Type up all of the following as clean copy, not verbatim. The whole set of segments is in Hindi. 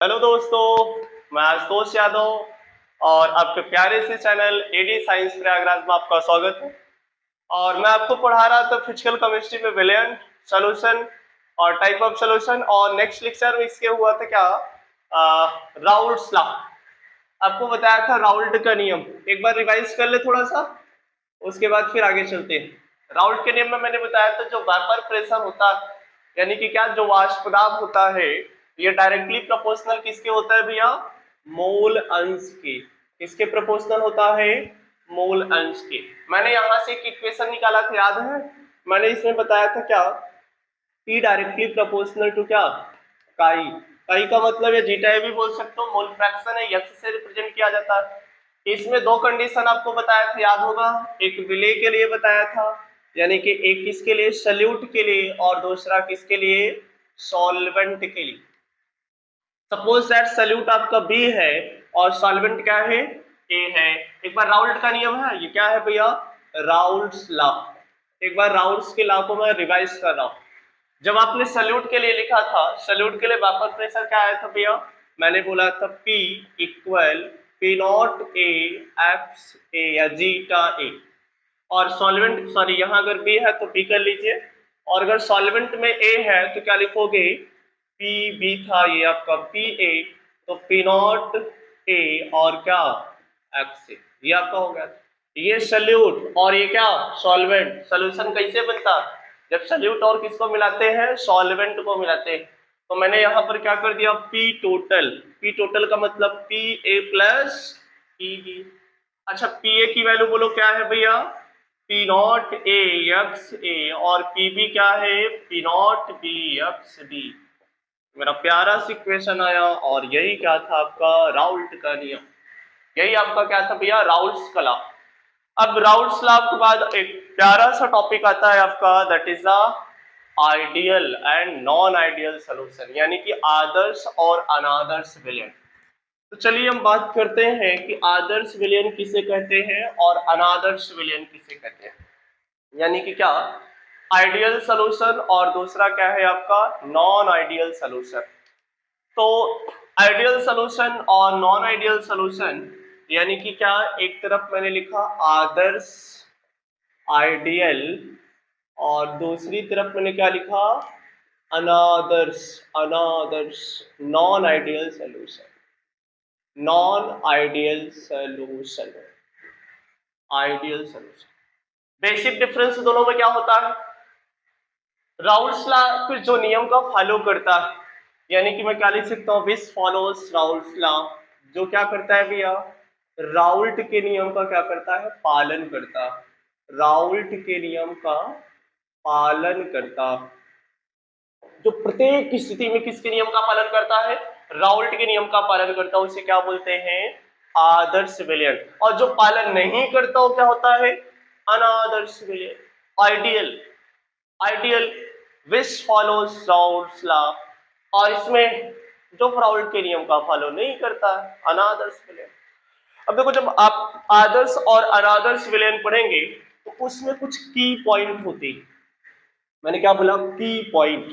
हेलो दोस्तों, मैं आशुतोष यादव और आपके प्यारे से चैनल एडी साइंस प्रयागराज में आपका स्वागत है। और मैं आपको पढ़ा रहा था फिजिकल केमिस्ट्री में विलयन सॉल्यूशन और टाइप ऑफ सॉल्यूशन। और नेक्स्ट लेक्चर में इसके हुआ था क्या, राउल्ट्स लॉ। आपको बताया था राउल्ट का नियम, एक बार रिवाइज कर ले थोड़ा सा, उसके बाद फिर आगे चलते हैं। राउल्ट के नियम में मैंने बताया था जो वेपर प्रेशर होता है, यानी कि क्या, जो वाष्पदाब होता है, ये डायरेक्टली प्रोपोर्शनल किसके होता है भैया, मोल अंश के। किसके प्रोपोर्शनल होता है, मोल अंश के। मैंने यहां से एक इक्वेशन निकाला था, याद है? मैंने इसमें बताया था क्या, P डायरेक्टली प्रोपोर्शनल टू क्या, काई। काई का मतलब है जीटा भी बोल सकते हो, मोल फ्रैक्शन है, यक्स से रिप्रेजेंट किया जाता है। इसमें दो कंडीशन आपको बताया था, याद होगा। एक विलेय के लिए बताया था, यानी कि एक किसके लिए, सल्यूट के लिए, और दूसरा किसके लिए, सॉल्वेंट के लिए। सपोज दैट सल्यूट आपका बी है और सॉल्वेंट क्या है, ए है। एक बार राउल्ट का नियम है, ये क्या है भैया, राउल्ट्स लॉ। एक बार राउल्ट्स के लॉ को मैं रिवाइज कर रहा हूं। जब आपने सल्यूट के लिए लिखा था, सल्यूट के लिए वेपर प्रेशर क्या आया था भैया, मैंने बोला था P equal P not A x A या जीटा ए। और सॉल्वेंट, सॉरी यहाँ अगर B है तो P कर लीजिए, और अगर सॉल्वेंट में A है तो क्या लिखोगे, पी बी था ये आपका पी ए, तो पी नॉट ए और क्या, एक्स ए, ये आपका हो गया। ये सल्यूट और ये क्या, सॉल्वेंट। सॉल्यूशन कैसे बनता, जब सल्यूट और किसको मिलाते हैं, सॉल्वेंट को मिलाते हैं। तो मैंने यहाँ पर क्या कर दिया, पी टोटल। पी टोटल का मतलब P A plus P B. अच्छा, पी ए की वैल्यू बोलो क्या है भैया, P naught A x A, और पी बी क्या है, P naught B x B. मेरा प्यारा सी क्वेश्चन आया, और यही क्या था आपका, राउल्ट का नियम। यही आपका क्या था भैया, राउल्ट्स का लॉ। अब राउल्ट्स लॉ के बाद एक प्यारा सा टॉपिक आता है आपका, that is the ideal and non ideal solution, यानी कि आदर्श और अनादर्श विलयन। तो चलिए हम बात करते हैं कि आदर्श विलयन किसे कहते हैं और अनादर्श विलयन किसे कहते हैं, यानी कि क्या, आइडियल सॉल्यूशन और दूसरा क्या है आपका, नॉन आइडियल सॉल्यूशन। तो आइडियल सॉल्यूशन और नॉन आइडियल सॉल्यूशन, यानी कि क्या, एक तरफ मैंने लिखा आदर्श आइडियल, और दूसरी तरफ मैंने क्या लिखा, अनादर्श अनादर्श non ideal solution. Non ideal solution, ideal solution. Basic difference दोनों में क्या होता है, राउल्ट्स लॉ कुछ जो नियम का फॉलो करता है, यानी कि मैं क्या लिख सकता हूँ, विच फॉलोस राउल्ट्स लॉ, जो क्या करता है भैया, राउल्ट के नियम का क्या करता है, पालन करता। राउल्ट के नियम का पालन करता, जो प्रत्येक स्थिति में किसके नियम का पालन करता है, राउल्ट के नियम का पालन करता है, उसे क्या बोलते हैं, आदर्श विलयन। और जो पालन नहीं करता वो क्या होता है, अनादर्श विलयन, आइडियल। आइडियल विच फॉलोज राउल्ट्स लॉ, और इसमें जो राउल्ट के नियम का फॉलो नहीं करता, अनादर्श विलयन। अब देखो, जब आप आदर्श और अनादर्श विलयन पढ़ेंगे तो उसमें कुछ की पॉइंट होते हैं। मैंने क्या बोला, की पॉइंट।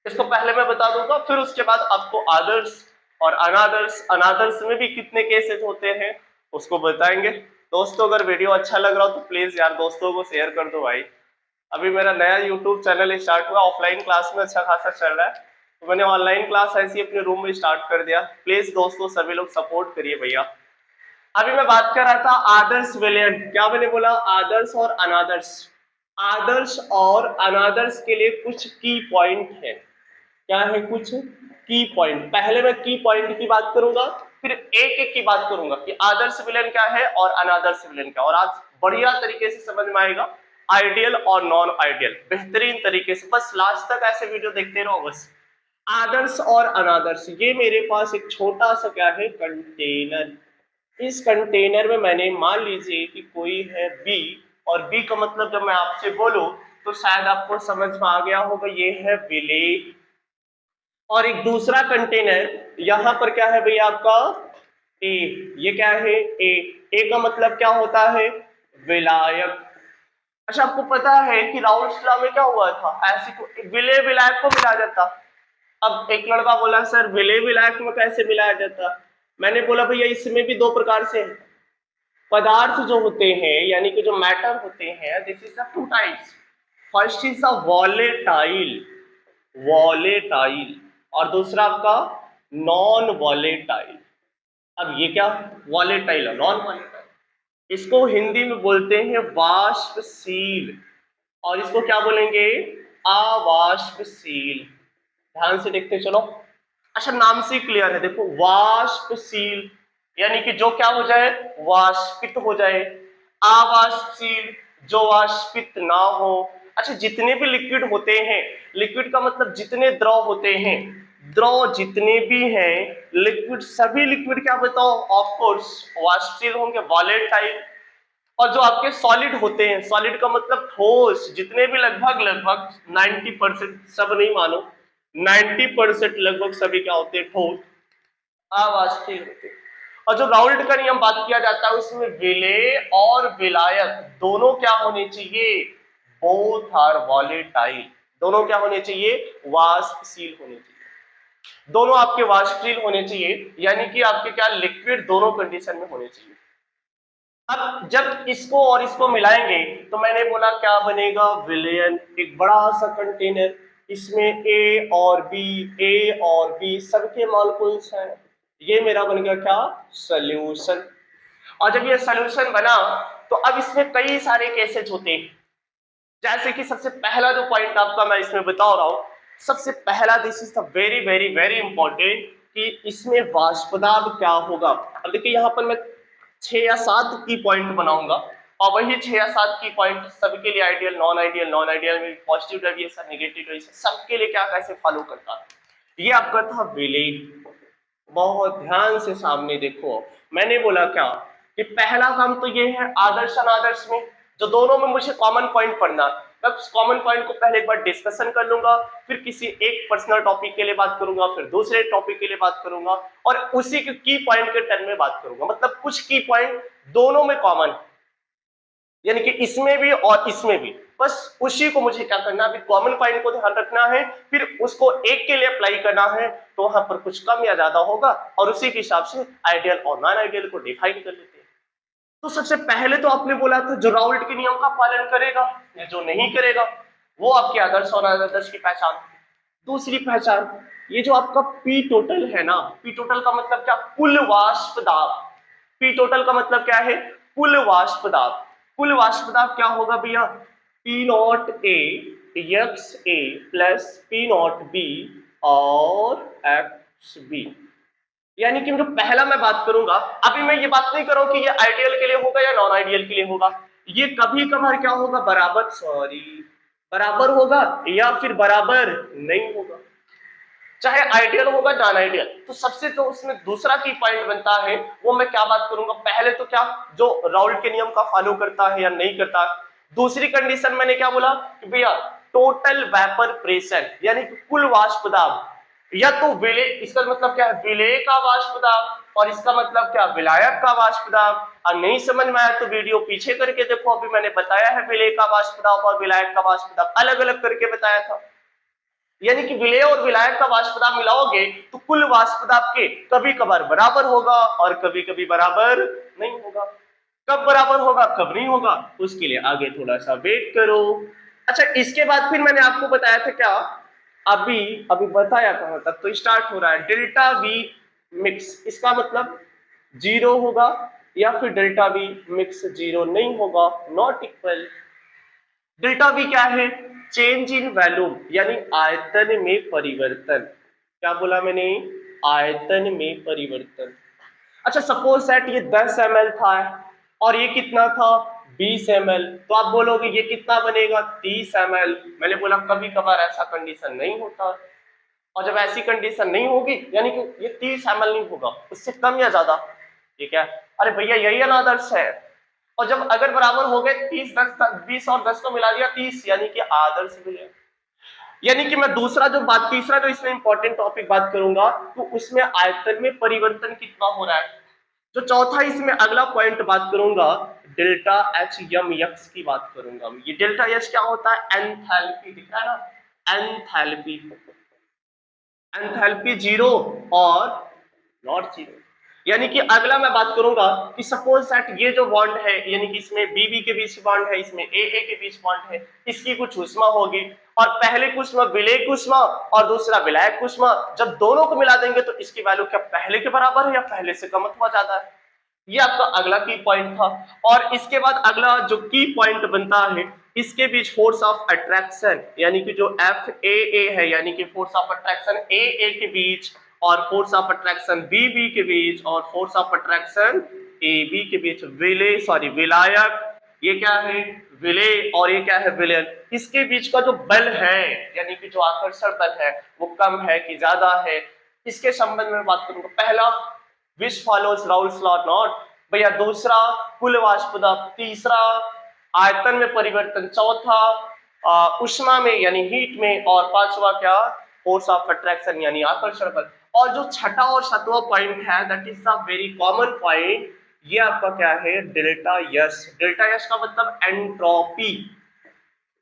इसको पहले मैं बता दूंगा, फिर उसके बाद आपको आदर्श और अनादर्श, अनादर्श में भी कितने केसेस होते हैं उसको बताएंगे। दोस्तों, अगर वीडियो अच्छा लग रहा हो तो प्लीज यार दोस्तों को शेयर कर दो भाई। अभी मेरा नया यूट्यूब चैनल स्टार्ट हुआ, ऑफलाइन क्लास में अच्छा खासा चल रहा है, तो मैंने ऑनलाइन क्लास ऐसी अपने रूम में स्टार्ट कर दिया। प्लीज दोस्तों सभी लोग सपोर्ट करिए भैया। अभी मैं बात कर रहा था आदर्श विलयन, क्या मैंने बोला, आदर्श और अनादर्श। आदर्श और अनादर्श के लिए कुछ की पॉइंट है, क्या है, कुछ की पॉइंट। पहले मैं की पॉइंट की बात करूंगा, फिर एक एक की बात करूंगा कि आदर्श विलयन क्या है और अनादर्श विलयन क्या, और आज बढ़िया तरीके से समझ में आएगा आइडियल और नॉन आइडियल, बेहतरीन तरीके से। बस लास्ट तक ऐसे वीडियो देखते रहो बस। आदर्श और अनादर्श, ये मेरे पास एक छोटा सा क्या है, कंटेनर। इस कंटेनर में मैंने, मान लीजिए कि कोई है बी, और बी का मतलब जब मैं आपसे बोलूं तो शायद आपको समझ में आ गया होगा, ये है विलेय। और एक दूसरा कंटेनर यहां पर क्या है भैया आपका, ए। ये क्या है, ए। ए का मतलब क्या होता है, विलायक। अच्छा, आपको पता है कि राउल्ट्स लॉ में क्या हुआ था, ऐसे को विलेय विलायक को मिला जाता। अब एक लड़का बोला सर विलय विलायक में कैसे मिलाया जाता? मैंने बोला भैया इसमें भी दो प्रकार से है। पदार्थ जो होते हैं यानी कि जो मैटर होते हैं, this is the two types. First is the volatile, volatile, और दूसरा आपका नॉन वॉलेटाइल। अब ये क्या वॉलेटाइल है, नॉन वॉलेटाइल, इसको हिंदी में बोलते हैं वाष्पशील, और इसको क्या बोलेंगे? अवाष्पशील। ध्यान से देखते चलो। अच्छा नाम से क्लियर है, देखो वाष्पशील यानी कि जो क्या हो जाए, वाष्पित हो जाए। अवाष्पशील जो वाष्पित ना हो। अच्छा जितने भी लिक्विड होते हैं, लिक्विड का मतलब जितने द्रव होते हैं, द्रव जितने भी हैं, लिक्विड सभी लिक्विड क्या बताओ, ऑफ कोर्स वाष्पशील होंगे, वॉलेटाइल। और जो आपके सॉलिड होते हैं, सॉलिड का मतलब ठोस, जितने भी लगभग लगभग 90%, सब नहीं मानो, 90% लगभग सभी क्या होते हैं, ठोस अवाष्पशील होते हैं। और जो राउल्ट का नियम बात किया जाता है उसमें विलेय और विलायक दोनों क्या होने चाहिए, बोथ आर वॉलेटाइल, दोनों क्या होने चाहिए, वाष्पशील होने चाहिए। दोनों आपके वाष्पशील होने चाहिए, यानी कि आपके क्या लिक्विड दोनों कंडीशन में होने चाहिए। अब जब इसको और इसको मिलाएंगे तो मैंने बोला क्या बनेगा, विलयन, एक बड़ा सा कंटेनर, इसमें ए और बी सबके मॉलिक्यूल्स हैं, ये मेरा बन गया क्या, सॉल्यूशन। और जब ये सॉल्यूशन बना तो अब इसमें कई सारे केसेज होते हैं, जैसे कि सबसे पहला जो पॉइंट आपका मैं इसमें बता रहा हूं, सबसे पहला, this is the very very very important, कि इसमें वाष्पदाब क्या होगा। अब देखिए यहाँ पर मैं 6 या 7 की पॉइंट बनाऊंगा, और वही 6 या 7 की पॉइंट सबके लिए आइडियल, नॉन आइडियल में पॉजिटिव डेविएशन, नेगेटिव डेविएशन, सबके लिए क्या कैसे फॉलो करता है। ये आपका था विलेय। बहुत ध्यान से सामने देखो, मैंने बोला क्या कि पहला काम तो ये है आदर्श अनादर्श में, जो दोनों में मुझे कॉमन पॉइंट पढ़ना। मैं कॉमन पॉइंट को पहले एक बार डिस्कशन कर लूंगा, फिर किसी एक पर्सनल टॉपिक के लिए बात करूंगा, फिर दूसरे टॉपिक के लिए बात करूंगा, और उसी के की पॉइंट के टर्म में बात करूंगा। मतलब कुछ की पॉइंट दोनों में कॉमन, यानी कि इसमें भी और इसमें भी, बस उसी को मुझे क्या करना है, अभी कॉमन पॉइंट को ध्यान रखना है, फिर उसको एक के लिए अप्लाई करना है, तो वहां पर कुछ कम या ज्यादा होगा, और उसी के हिसाब से आइडियल और नॉन आइडियल को डिफाइन कर लेते हैं। तो सबसे पहले तो आपने बोला था जो राउल्ट के नियम का पालन करेगा या जो नहीं करेगा, वो आपके आदर्श और अनादर्श की पहचान। दूसरी पहचान, ये जो आपका पी टोटल है ना, पी टोटल का मतलब क्या, कुल वाष्प दाब। पी टोटल का मतलब क्या है, कुल वाष्प दाब। कुल वाष्प दाब क्या होगा भैया, P naught A x A plus P naught B और एक्स बी। यानी कि जो पहला मैं बात करूंगा, अभी मैं ये बात नहीं कर रहा हूं कि ये आइडियल के लिए होगा या नॉन आइडियल के लिए होगा, ये कभी कभार क्या होगा, बराबर, सॉरी, बराबर होगा या फिर बराबर नहीं होगा, चाहे आइडियल होगा नॉन आइडियल। तो सबसे जो उसमें दूसरा की पॉइंट बनता है, वो मैं क्या बात करूंगा, पहले तो क्या, जो राउल्ट के नियम का फॉलो करता है या नहीं करता। दूसरी कंडीशन मैंने क्या बोला कि भैया टोटल वेपर प्रेशर, यानी कि कुल वाष्प दाब, या तो विलय, इसका मतलब क्या है, विलय का वाष्प दाब, और इसका मतलब क्या, विलायक का वाष्प दाब। और नहीं समझ में आया तो वीडियो पीछे करके देखो, अभी मैंने बताया है विलय का वाष्प दाब और विलायक का वाष्प दाब अलग अलग करके बताया था। यानी कि विलय और विलायक का वाष्प दाब मिलाओगे तो कुल वाष्प दाब के कभी कभार बराबर होगा और कभी कभी बराबर नहीं होगा। कब बराबर होगा कब नहीं होगा, उसके लिए आगे थोड़ा सा वेट करो। अच्छा इसके बाद फिर मैंने आपको बताया था क्या, अभी अभी बताया कहां तक, तो स्टार्ट हो रहा है डेल्टा वी मिक्स। इसका मतलब जीरो होगा या फिर डेल्टा वी मिक्स जीरो नहीं होगा, नॉट इक्वल। डेल्टा वी क्या है, चेंज इन वॉल्यूम, यानी आयतन में परिवर्तन। क्या बोला मैंने, आयतन में परिवर्तन। अच्छा सपोज सेट ये 10 ml था और ये कितना था 20 ml, तो आप बोलोगे ये कितना बनेगा 30 ml। मैंने बोला कभी कभार ऐसा कंडीशन नहीं होता, और जब ऐसी कंडीशन नहीं होगी यानी कि ये 30 ml नहीं होगा, उससे कम या ज्यादा, ठीक है। अरे भैया यही अनादर्श है। और जब अगर बराबर हो गए 30 10 20 और 10 को मिला दिया 30, यानी कि आदर्श विलय। यानी कि मैं दूसरा जो बात, तीसरा जो इसमें इंपॉर्टेंट टॉपिक बात करूंगा, तो उसमें आयतन में परिवर्तन कितना हो रहा है। जो चौथा इसमें अगला पॉइंट बात करूंगा, डेल्टा एच यम यक्स की बात करूंगा। ये डेल्टा एच क्या होता है, एंथैल्पी, दिख रहा है ना, एंथैल्पी। एंथैल्पी जीरो और नॉट जीरो। यानी कि अगला मैं बात करूंगा कि सपोज दैट ये जो बॉन्ड है, यानी कि इसमें बीबी के बीच बॉन्ड है, इसमें ए के बीच बॉन्ड है, इसकी कुछ ऊष्मा होगी और पहले कुष्मा विलेयक ऊष्मा और दूसरा विलायक ऊष्मा, जब दोनों को मिला देंगे तो इसकी वैल्यू क्या पहले के बराबर है या पहले से कम अथवा ज्यादा है। ये आपका अगला की पॉइंट था। और इसके बाद अगला जो की पॉइंट बनता है, इसके बीच फोर्स ऑफ अट्रैक्शन, यानी कि जो एफ ए है, यानी कि फोर्स ऑफ अट्रैक्शन ए के बीच और फोर्स ऑफ अट्रैक्शन बी के बीच और force of attraction A B के बीच विलायक, ये क्या है विलेय और ये क्या है विलयन, इसके बीच का जो बल है, यानी कि जो आकर्षण बल है वो कम है कि ज्यादा है, इसके संबंध में बात करूंगा। पहला विच फॉलोज राउल्स लॉ नॉट भैया, दूसरा कुल वाष्प दाब, तीसरा आयतन में परिवर्तन, चौथा ऊष्मा में यानी हीट में, और पांचवा क्या फोर्स ऑफ अट्रैक्शन यानी आकर्षण बल। और जो छठा और सातवां पॉइंट है that is the very common point, ये आपका क्या है डेल्टा यस। डेल्टा यस का मतलब एंट्रोपी,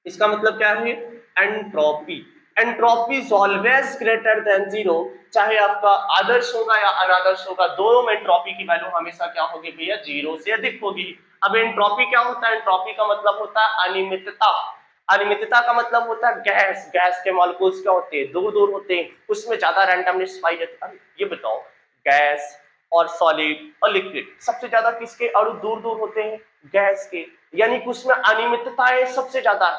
इसका मतलब क्या है entropy. Entropy is always greater than zero, चाहे आपका आदर्श होगा या अनादर्श होगा, दोनों में एंट्रोपी की वैल्यू हमेशा क्या होगी भैया जीरो से अधिक होगी। अब एंट्रोपी क्या होता है, एंट्रोपी का मतलब होता है अनियमितता। अनियमितता का मतलब होता है गैस, गैस के मॉलिक्यूल्स क्या होते हैं दूर दूर होते हैं, उसमें ज्यादा रैंडमनेस पाई जाती है। ये बताओ गैस और सॉलिड और लिक्विड सबसे ज्यादा किसके अणु दूर दूर होते हैं, गैस के, यानी कि उसमें अनियमितताएं सबसे ज्यादा।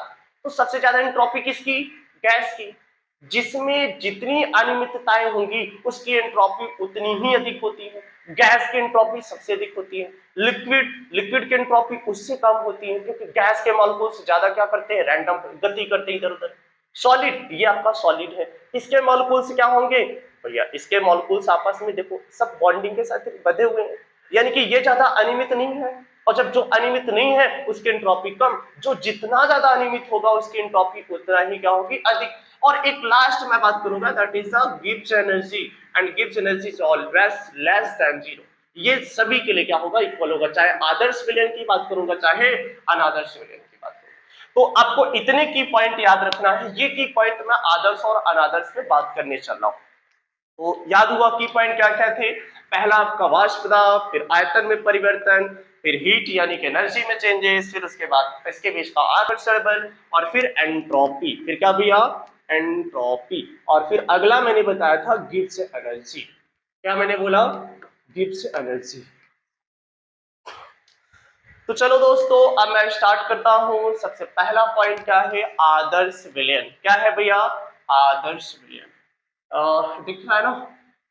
तो सबसे ज्यादा एंट्रोपी किसकी, गैस की। जिसमें जितनी अनियमितताएं होंगी उसकी एंट्रोपी उतनी ही अधिक होती है। गैस की एंट्रोपी सबसे अधिक होती है, लिक्विड की एंट्रोपी उससे कम होती है, क्योंकि गैस के मॉलिक्यूल्स ज्यादा क्या करते हैं रैंडम गति करते हैं इधर उधर। सॉलिड, ये आपका सॉलिड है, इसके मॉलिक्यूल्स क्या होंगे भैया, इसके मॉलिक्यूल्स आपस में देखो सब बॉन्डिंग के साथ बंधे हुए हैं, यानी कि ये ज्यादा अनियमित नहीं है। और जब जो अनियमित नहीं है उसकी एंट्रोपी कम, जो जितना ज्यादा अनियमित होगा उसकी एंट्रोपी उतना ही क्या होगी अधिक। और एक लास्ट मैं बात करूंगा that is the Gibbs energy, and Gibbs energy is always less than zero. ये सभी के लिए क्या होगा इक्वल होगा, चाहे आदर्श विलयन की बात करूंगा चाहे अनादर्श विलयन की बात करूंगा। तो आपको इतने की पॉइंट याद रखना है, ये की पॉइंट मैं आदर्श और अनादर्श में बात करने चल रहा हूं। तो याद हुआ की पॉइंट क्या क्या थे, पहला आपका वाष्प दाब, फिर आयतन में परिवर्तन, फिर हीट यानी कि एनर्जी में चेंजेस, फिर उसके बाद इसके बीच का आकर्षण बल, और फिर एंट्रोपी, फिर क्या भैया एंट्रोपी, और फिर अगला मैंने बताया था गिब्स एनर्जी। क्या मैंने बोला, गिब्स एनर्जी। तो चलो दोस्तों अब मैं स्टार्ट करता हूं। सबसे पहला पॉइंट क्या है, आदर्श विलयन। क्या है भैया, आदर्श विलयन। दिख रहा है ना,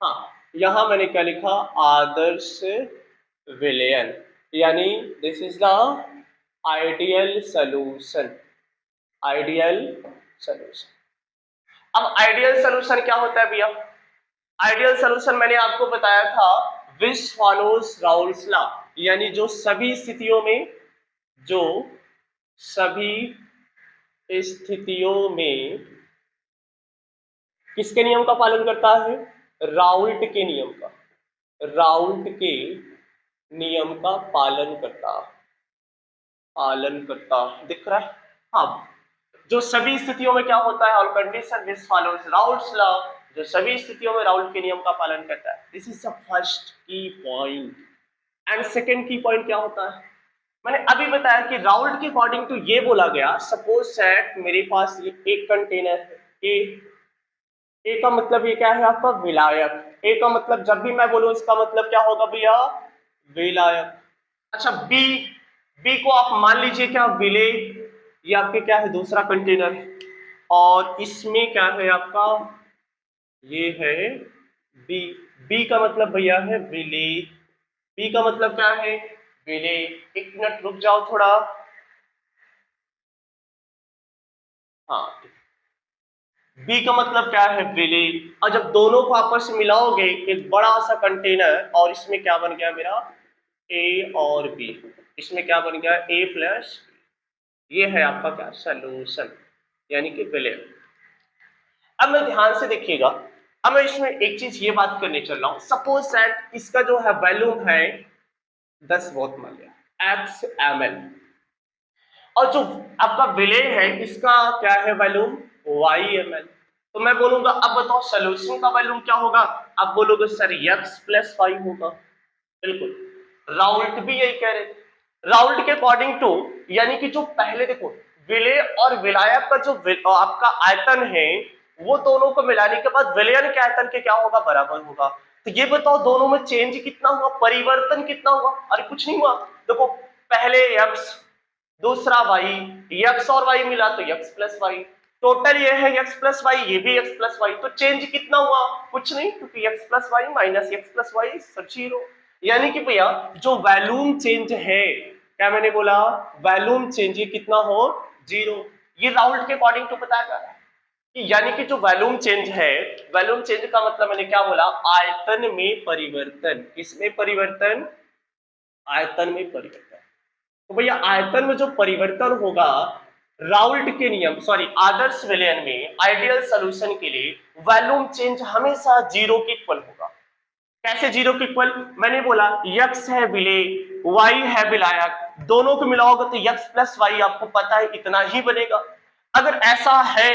हाँ यहां मैंने क्या लिखा, आदर्श विलयन, यानी this is the ideal solution, ideal solution. अब आइडियल सॉल्यूशन क्या होता है भैया, आइडियल सॉल्यूशन मैंने आपको बताया था विच फॉलोज राउल्स लॉ, यानी जो सभी स्थितियों में, जो सभी स्थितियों में किसके नियम का पालन करता है, राउल्ट के नियम का, राउल्ट के नियम का पालन करता, पालन करता दिख रहा है। हाँ, जो सभी स्थितियों में क्या होता है, all condition which follows Raoult's law, जो सभी स्थितियों में राउल्ट के नियम का पालन करता है। दिस इज द फर्स्ट की पॉइंट। एंड सेकेंड की पॉइंट क्या होता है, मैंने अभी बताया कि राउल्ट के अकॉर्डिंग टू ये बोला गया, सपोज सेट मेरे पास ये एक कंटेनर है, ए का मतलब ये क्या है आपका विलायक, ए का मतलब जब भी मैं बोलूं इसका मतलब क्या होगा भैया विलायक। अच्छा बी, बी को आप मान लीजिए क्या विलेय, ये आपके क्या है दूसरा कंटेनर, और इसमें क्या है आपका ये है बी, बी का मतलब भैया है विलेय, बी का मतलब क्या है विलेय। एक मिनट रुक जाओ थोड़ा, हाँ बी का मतलब क्या है विलेय। और जब दोनों को आपस में मिलाओगे एक बड़ा सा कंटेनर, और इसमें क्या बन गया मेरा ए और बी, इसमें क्या बन गया ए प्लस, ये है आपका क्या सॉल्यूशन यानी कि विलयन। अब मैं ध्यान से देखिएगा, अब मैं इसमें एक चीज ये बात करने चल रहा हूं, सपोज दैट इसका जो है वॉल्यूम है 10 वोल्ट मान लिया एक्स एम एल, और जो आपका विलेय है इसका क्या है वॉल्यूम वाई एम एल। तो मैं बोलूंगा अब बताओ सोल्यूशन का वॉल्यूम क्या होगा, आप बोलोगे सर x प्लस वाई होगा। बिल्कुल, राउल्ट भी यही कह रहे थे। राउल्ट के अकॉर्डिंग टू, यानी कि जो पहले देखो विलेय और विलायक का जो आपका आयतन है वो दोनों को मिलाने के बाद विलयन के आयतन के क्या होगा, बराबर होगा। तो ये बताओ दोनों में चेंज कितना हुआ, परिवर्तन कितना हुआ। अरे कुछ नहीं हुआ, देखो पहले x दूसरा y, x और y मिला तो x प्लस वाई, टोटल ये है x प्लस वाई, ये भी x प्लस वाई, तो चेंज कितना हुआ, कुछ नहीं, क्योंकि x plus y minus x plus y zero. यानी कि भैया जो वॉल्यूम चेंज है, क्या मैंने बोला, वॉल्यूम चेंज ये कितना हो, जीरो। ये राउल्ट के अकॉर्डिंग तो बताया जा रहा है कि यानी कि जो वॉल्यूम चेंज है, वॉल्यूम चेंज का मतलब मैंने क्या बोला, आयतन में परिवर्तन। किसमें परिवर्तन, आयतन में परिवर्तन। तो भैया आयतन में जो परिवर्तन होगा, राउल्ट के नियम सॉरी आदर्श विलयन में आइडियल सॉल्यूशन के लिए वॉल्यूम चेंज हमेशा जीरो के इक्वल होगा। कैसे जीरो के इक्वल, मैंने बोला x है विलेय, y है विलायक, दोनों को मिलाओगे तो x प्लस वाई आपको पता है इतना ही बनेगा। अगर ऐसा है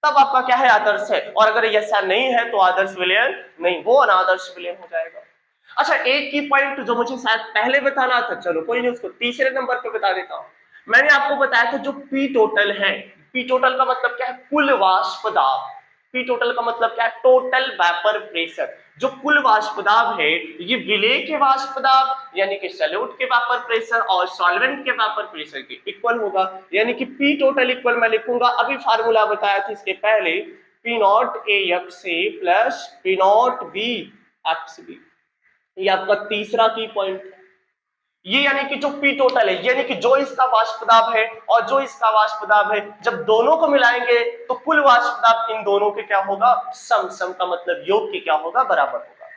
तब आपका क्या है, आदर्श है, और अगर ऐसा नहीं है तो आदर्श विलयन नहीं, वो अनादर्श विलयन हो जाएगा। अच्छा एक की पॉइंट जो मुझे शायद पहले बताना था, चलो कोई नहीं, उसको तीसरे नंबर पे बता देता हूं। मैंने आपको बताया था जो पी टोटल है, पी टोटल का मतलब क्या है, कुल वाष्प दाब। पी टोटल का मतलब क्या है, टोटल वेपर प्रेशर। जो कुल वाष्प दाब है ये विलेय के वाष्प दाब यानी कि सैल्यूट के वेपर प्रेशर और सॉल्वेंट के वेपर प्रेशर के इक्वल होगा। यानी कि पी टोटल इक्वल मैं लिखूंगा, अभी फार्मूला बताया था इसके पहले, P naught A x A plus P naught B x B. ये आपका तीसरा की पॉइंट है। ये यानी कि जो पी टोटल है, यानी कि जो इसका वाष्प दाब है और जो इसका वाष्प दाब है, जब दोनों को मिलाएंगे तो कुल वाष्प दाब इन दोनों के क्या होगा, सम। सम का मतलब योग के क्या होगा, बराबर होगा।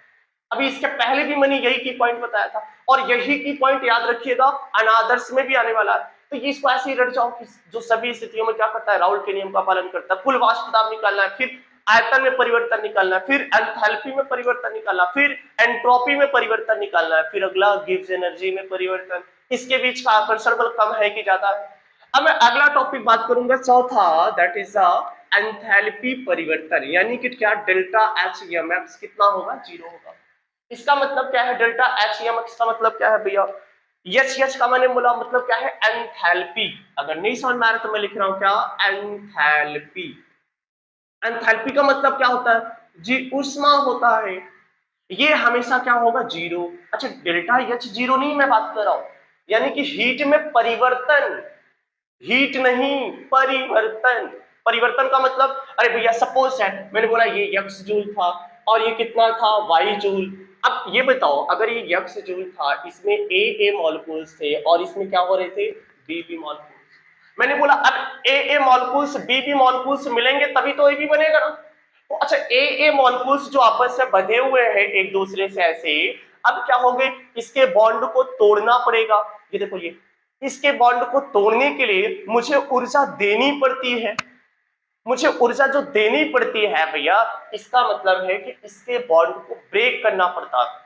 अभी इसके पहले भी मैंने यही की पॉइंट बताया था, और यही की पॉइंट याद रखिएगा अनादर्श में भी आने वाला है। तो इसको ऐसे ही रट जाओ कि जो सभी स्थितियों में क्या करता है, राउल्ट के नियम का पालन करता है। कुल वाष्प दाब निकालना है, फिर आयतन में परिवर्तन निकालना है, फिर एंथैल्पी में परिवर्तन निकालना, फिर एंट्रोपी में परिवर्तन निकालना है, फिर अगला गिव्स एनर्जी में परिवर्तन। इसके बीच का आकर्षण बल कम है कि ज्यादा है। अब मैं अगला टॉपिक बात करूंगा चौथा, दैट इज एंथैल्पी परिवर्तन, यानी कि क्या, डेल्टा एच एम एक्स कितना होगा, जीरो होगा। इसका मतलब क्या है, डेल्टा एच एम एक्स का मतलब क्या है भैया, एच एच का मैंने बोला मतलब क्या है, एंथैल्पी। अगर नहीं समझ में आ रहा तो मैं लिख रहा हूं क्या, एंथैल्पी। एंथैल्पी का मतलब क्या होता है जी, उष्मा होता है, ये हमेशा क्या होगा, जीरो। अच्छा डेल्टा एच जीरो नहीं मैं बात कर रहा हूं, यानी कि हीट में परिवर्तन, हीट नहीं परिवर्तन। परिवर्तन का मतलब, अरे भैया सपोज है मैंने बोला ये x जूल था और ये कितना था, y जूल। अब ये बताओ अगर ये x जूल था, इसमें a मॉलिक्यूल्स थे और इसमें क्या हो रहे थे, b मॉलिक्यूल्स। मैंने बोला अब a मॉलिक्यूल्स b मॉलिक्यूल्स मिलेंगे तभी तो ab बनेगा ना। तो अच्छा a मॉलिक्यूल्स जो आपस में बंधे हुए हैं एक दूसरे से ऐसे, अब क्या हो गए, इसके बॉन्ड को तोड़ना पड़ेगा। ये देखो ये, इसके बॉन्ड को तोड़ने के लिए मुझे ऊर्जा देनी पड़ती है, मुझे ऊर्जा जो देनी पड़ती है भैया, इसका मतलब है कि इसके बॉन्ड को ब्रेक करना पड़ता है।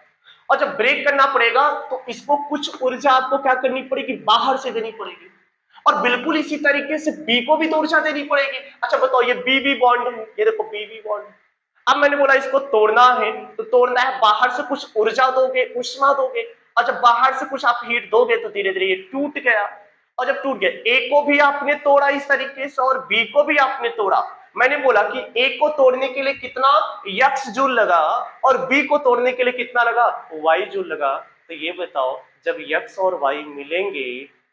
और जब ब्रेक करना पड़ेगा तो इसको कुछ ऊर्जा आपको क्या करनी पड़ेगी, बाहर से देनी पड़ेगी। और बिल्कुल इसी तरीके से बी को भी तो ऊर्जा देनी पड़ेगी। अच्छा बताओ ये बी बॉन्ड है, ये देखो बी बॉन्ड। अब मैंने बोला इसको तोड़ना है, तो तोड़ना है, बाहर से कुछ ऊर्जा दोगे, उष्मा दोगे, और जब बाहर से कुछ आप हीट दोगे तो धीरे धीरे ये टूट गया। और जब टूट गया, ए को भी आपने तोड़ा इस तरीके से और बी को भी आपने तोड़ा। मैंने बोला कि ए को तोड़ने के लिए कितना x जूल लगा और बी को तोड़ने के लिए कितना लगा, y जूल लगा। तो ये बताओ जब x और y मिलेंगे,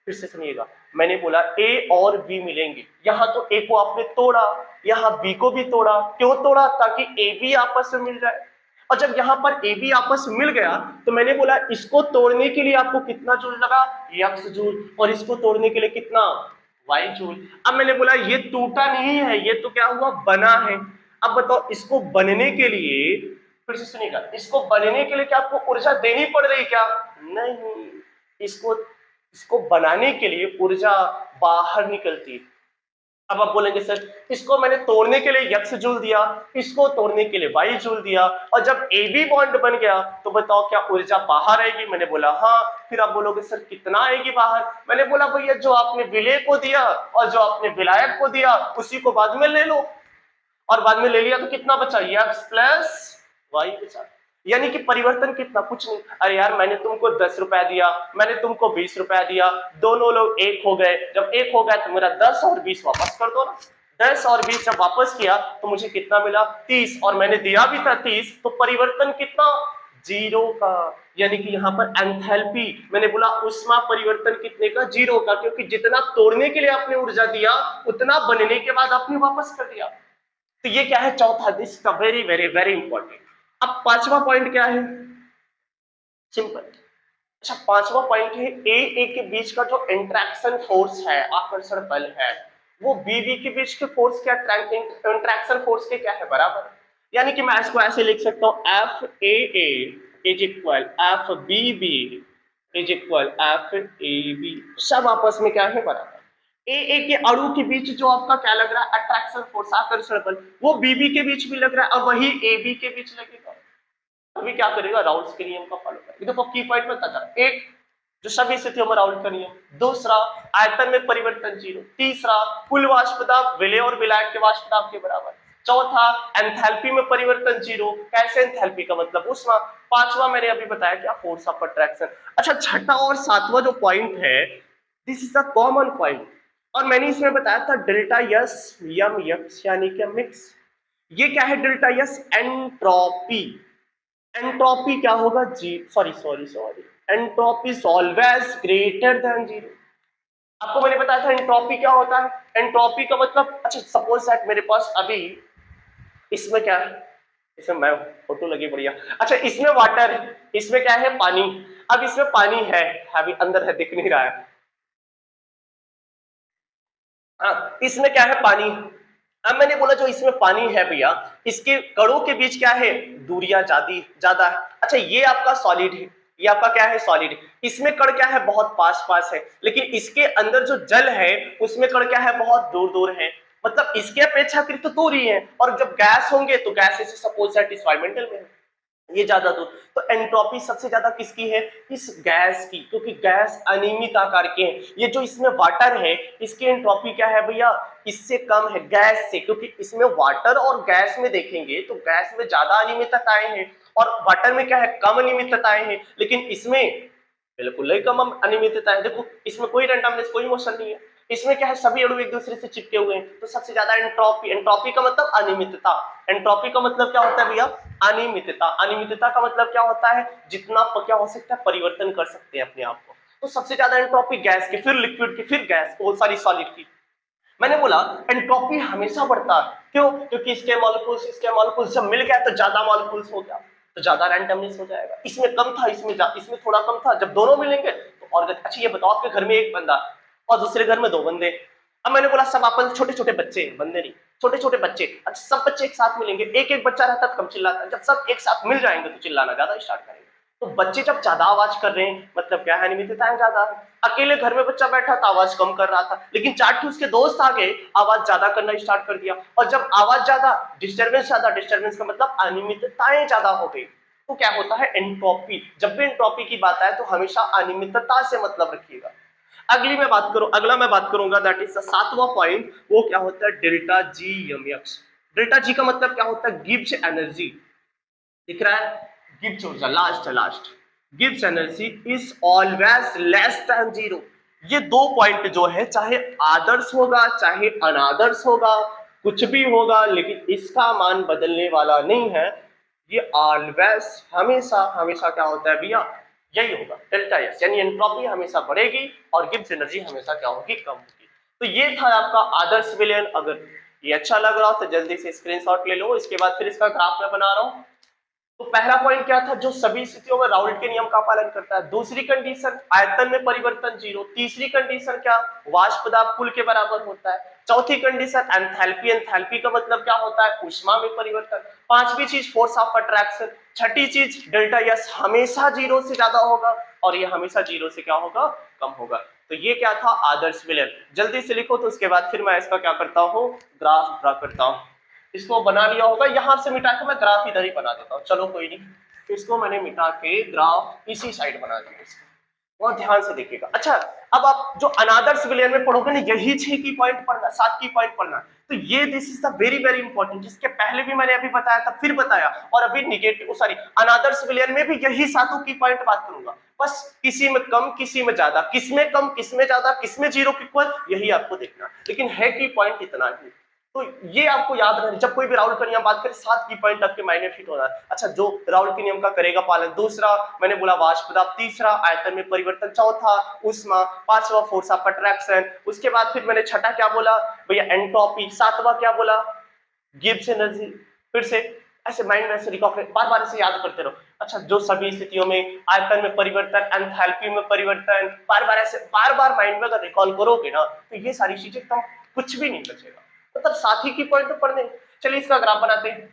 फिर से सुनिएगा, मैंने बोला a और b मिलेंगे, यहां तो a को आपने तोड़ा, यहां b को भी तोड़ा। क्यों तोड़ा, ताकि a b आपस में मिल जाए। और जब यहां पर ए बी आपस मिल गया तो मैंने बोला इसको तोड़ने के लिए आपको कितना जूल लगा, x जूल, और इसको तोड़ने के लिए कितना, y जूल। अब मैंने बोला ये टूटा नहीं है, ये तो क्या हुआ, बना है। अब बताओ इसको बनने के लिए, फिर से सुनिएगा, इसको बनने के लिए क्या आपको ऊर्जा देनी पड़ रही क्या, नहीं, इसको बनाने के लिए ऊर्जा बाहर निकलती है। अब आप बोलेंगे सर इसको मैंने तोड़ने के लिए x जूल दिया, इसको तोड़ने के लिए y जूल दिया, और जब AB बॉन्ड बन गया तो बताओ क्या ऊर्जा बाहर आएगी, मैंने बोला हाँ। फिर आप बोलोगे सर कितना आएगी बाहर, मैंने बोला भैया जो आपने विलेय को दिया और जो आपने विलायक को दिया उसी को बाद में ले लो। और बाद में ले लिया तो कितना बचा, x प्लस वाई बचा। यानी कि परिवर्तन कितना, कुछ नहीं। अरे यार मैंने तुमको 10 रुपया दिया, मैंने तुमको 20 रुपया दिया, दोनों लोग एक हो गए, जब एक हो गया तो मेरा 10 और 20 वापस कर दो ना। 10 और 20 जब वापस किया तो मुझे कितना मिला, 30, और मैंने दिया भी था 30, तो परिवर्तन कितना, जीरो का। यानी कि यहाँ पर एंथैल्पी, मैंने बोला ऊष्मा परिवर्तन कितने का, जीरो का, क्योंकि जितना तोड़ने के लिए आपने ऊर्जा दिया उतना बनने के बाद आपने वापस कर दिया। तो ये क्या है, चौथा, this is very very very important. अब पांचवा पॉइंट क्या है, सिंपल। अच्छा, पांचवा पॉइंट है ए के बीच का जो इंट्रैक्शन फोर्स है, आकर्षण बल है, वो बी के बीच के फोर्स क्या, इंट्रैक्शन फोर्स के क्या है, बराबर। यानी कि मैं इसको ऐसे लिख सकता हूं, F A is equal F B B is equal F A B, सब आपस में क्या है, बराबर। ए के अणु के बीच जो आपका क्या लग रहा है, अट्रैक्शन फोर्स, आकर्षण बल, वो बीबी के बीच भी लग रहा है, और वही ए बी के बीच लगेगा। अभी क्या करेगा, राउल्स के नियम का फॉलो करेगा। देखो की पॉइंट बता था, एक जो सभी स्थितियों में राउल्स का नियम, दूसरा आयतन में परिवर्तन जीरो, तीसरा कुल वाष्प दाब विलय और विलायक के वाष्प दाब के बराबर, चौथा एंथैल्पी में परिवर्तन जीरो, कैसे एंथैल्पी का मतलब ऊष्मा, पांचवा मैंने अभी बताया क्या, फोर्स ऑफ अट्रैक्शन। अच्छा, छठा और सातवां जो पॉइंट है, this is the common point, और मैंने इसमें बताया था डेल्टा यस यम यक्स, यानी कि मिक्स। ये क्या है डेल्टा यस, एंट्रोपी। एंट्रोपी क्या होगा, जी sorry sorry sorry, entropy is always greater than zero. आपको मैंने बताया था एंट्रोपी क्या होता है, एंट्रोपी का मतलब, अच्छा सपोज दैट मेरे पास अभी इसमें क्या है, इसमें मैं फोटो लगी बढ़िया, अच्छा इसमें वाटर है, इसमें क्या है, पानी। अब इसमें पानी है, अभी अंदर है, दिख नहीं रहा है, हाँ इसमें क्या है, पानी। अब मैंने बोला जो इसमें पानी है भैया, इसके कणों के बीच क्या है, दूरियां ज्यादा है। अच्छा ये आपका सॉलिड है, ये आपका क्या है, सॉलिड। इसमें कण क्या है, बहुत पास पास है, लेकिन इसके अंदर जो जल है उसमें कण क्या है, बहुत दूर दूर है। मतलब इसके अपेक्षाकृत तो दूर ही है, और जब गैस होंगे तो गैस ऐसे सपोज दैट इस वायुमंडल में है, ये ज्यादा दूर। तो एंट्रोपी सबसे ज्यादा किसकी है, इस गैस की, क्योंकि गैस अनियमित आकार के हैं। ये जो इसमें वाटर है, इसकी एंट्रोपी क्या है भैया, इससे कम है गैस से, क्योंकि इसमें वाटर और गैस में देखेंगे तो गैस में ज्यादा अनियमितताएं हैं और वाटर में क्या है, कम अनियमितताएं हैं, लेकिन इसमें बिल्कुल ही कम अनियमितता है। देखो इसमें कोई रैंडमनेस, कोई मोशन नहीं है, इसमें क्या है, सभी अणु एक दूसरे से चिपके हुए हैं, तो सबसे ज्यादा एंट्रोपी। एंट्रोपी का मतलब अनियमितता, एंट्रोपी का मतलब क्या होता है भैया, अनियमितता। अनियमितता का मतलब क्या होता है, जितना क्या हो सकता है, परिवर्तन कर सकते हैं अपने आप को। तो सबसे ज्यादा एंट्रोपी गैस की, फिर लिक्विड की, फिर गैस, बहुत सारी सॉलिड की। मैंने बोला एंट्रोपी हमेशा बढ़ता है, क्यों, क्योंकि इसके मॉलिक्यूल्स जब मिल गया तो ज्यादा मॉलिक्यूल्स हो गया, तो ज्यादा रैंडमनेस हो जाएगा। इसमें कम था, इसमें थोड़ा कम था, जब दोनों मिलेंगे तो और अच्छा ये बताओ, आपके घर में एक बंदा और दूसरे घर में दो बंदे। अब मैंने बोला सब अपन छोटे छोटे बच्चे, बंदे नहीं, छोटे छोटे बच्चे। अच्छा सब बच्चे एक साथ मिलेंगे, एक एक बच्चा रहता तो कम चिल्लाता, जब सब एक साथ मिल जाएंगे तो चिल्लाना ज्यादा स्टार्ट करेंगे। तो बच्चे जब ज्यादा आवाज कर रहे हैं मतलब क्या है, अनियमितताएं ज्यादा। अकेले घर में बच्चा बैठा था आवाज कम कर रहा था, लेकिन चार ठे उसके दोस्त आ गए, आवाज ज्यादा करना स्टार्ट कर दिया, और जब आवाज ज्यादा, डिस्टर्बेंस ज्यादा, डिस्टर्बेंस का मतलब अनियमितताएं ज्यादा हो गई, तो क्या होता है, एंट्रोपी। जब भी एंट्रोपी की बात आए तो हमेशा अनियमितता से मतलब रखिएगा। अगला मैं बात करूंगा, दैट इज द सातवां पॉइंट, वो क्या होता है, delta G M x. Delta G का मतलब क्या होता है, गिब्स एनर्जी, दिख रहा है, गिब्स ऊर्जा, last Gibbs energy is always less than zero. ये दो पॉइंट जो है, चाहे आदर्श होगा चाहे अनादर्श होगा, कुछ भी होगा, लेकिन इसका मान बदलने वाला नहीं है। ये ऑलवेज, हमेशा हमेशा क्या होता है भैया, यही होगा डेल्टा एस, यानी एंट्रोपी हमेशा बढ़ेगी और गिब्स एनर्जी हमेशा क्या होगी, कम होगी। तो ये था आपका आदर्श विलयन। अगर ये अच्छा लग रहा हो तो जल्दी से स्क्रीनशॉट ले लो, इसके बाद फिर इसका ग्राफ मैं बना रहा हूं। तो पहला पॉइंट क्या था, जो सभी स्थितियों में राउल्ट के नियम का पालन करता है। दूसरी कंडीशन, आयतन में परिवर्तन जीरो। तीसरी कंडीशन क्या, वाष्प दाब कुल के बराबर होता है। चौथी कंडीशन एंथैल्पी, एंथैल्पी का मतलब क्या होता है, ऊष्मा में परिवर्तन। पांचवी चीज फोर्स ऑफ अट्रैक्शन। छठी चीज डेल्टा एस हमेशा जीरो से ज्यादा होगा, और ये हमेशा जीरो से क्या होगा, कम होगा। तो ये क्या था, आदर्श विलयन। जल्दी से लिखो, तो उसके बाद फिर मैं इसका क्या करता हूँ, ग्राफ ड्रा करता हूँ। इसको बना लिया होगा, यहां से मिटा के मैं ग्राफ इधर ही बना देता हूं, चलो कोई नहीं। इसको मैंने मिटा के ग्राफ इसी साइड बना दिया, इसको बहुत ध्यान से देखिएगा। अच्छा अब आप जो अनादर्श विलयन में पढ़ोगे ना, यही 6 की पॉइंट पढ़ना, 7 की पॉइंट पढ़ना। तो ये this is the very very important, जिसके पहले भी मैंने अभी बताया था, फिर बताया, और अभी निगेटिव सॉरी अनदर्स विलियन में भी यही सातों की पॉइंट बात करूंगा। बस किसी में कम किसी में ज्यादा, किसमें कम किसमें ज्यादा, किसमें जीरो के इक्वल, यही आपको देखना, लेकिन है की पॉइंट इतना ही। तो ये आपको याद रहे, जब कोई भी राउल का नियम बात करे, 7 की पॉइंट आपके माइंड में फिट होना है। अच्छा, जो राउल के नियम का करेगा पालन, दूसरा मैंने बोला वाष्प दाब, तीसरा आयतन में परिवर्तन, चौथा ऊष्मा, पांचवा फोर्स ऑफ अट्रैक्शन, उसके बाद फिर मैंने छठा क्या बोला भैया एंट्रोपी, सातवां क्या बोला गिब्स एनर्जी। फिर से ऐसे माइंड में ऐसे रिकॉल बार बार ऐसे याद करते रहो। अच्छा, जो सभी स्थितियों में आयतन में परिवर्तन, एंथैल्पी में परिवर्तन, बार बार ऐसे बार बार माइंड में अगर रिकॉल करोगे ना, तो ये सारी चीजें कम, कुछ भी नहीं बचेगा, मतलब साथ ही की पॉइंट तो पढ़ने। चलिए इसका ग्राफ बनाते हैं।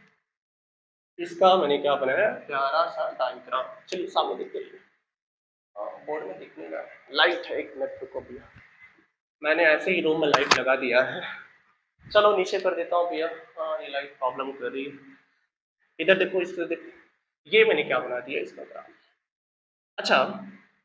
इसका मैंने क्या बनाया, प्यारा सा डायग्राम, चलिए सामने देखते हैं, बोर्ड में दिखने का लाइट है, एक मिनट रुको भैया, मैंने ऐसे ही रूम में लाइट लगा दिया है, चलो नीचे कर देता हूँ भैया। हाँ, ये लाइट प्रॉब्लम कर रही है, इधर देखो, इसको देखो, ये मैंने क्या बना दिया इसका ग्राफ। अच्छा,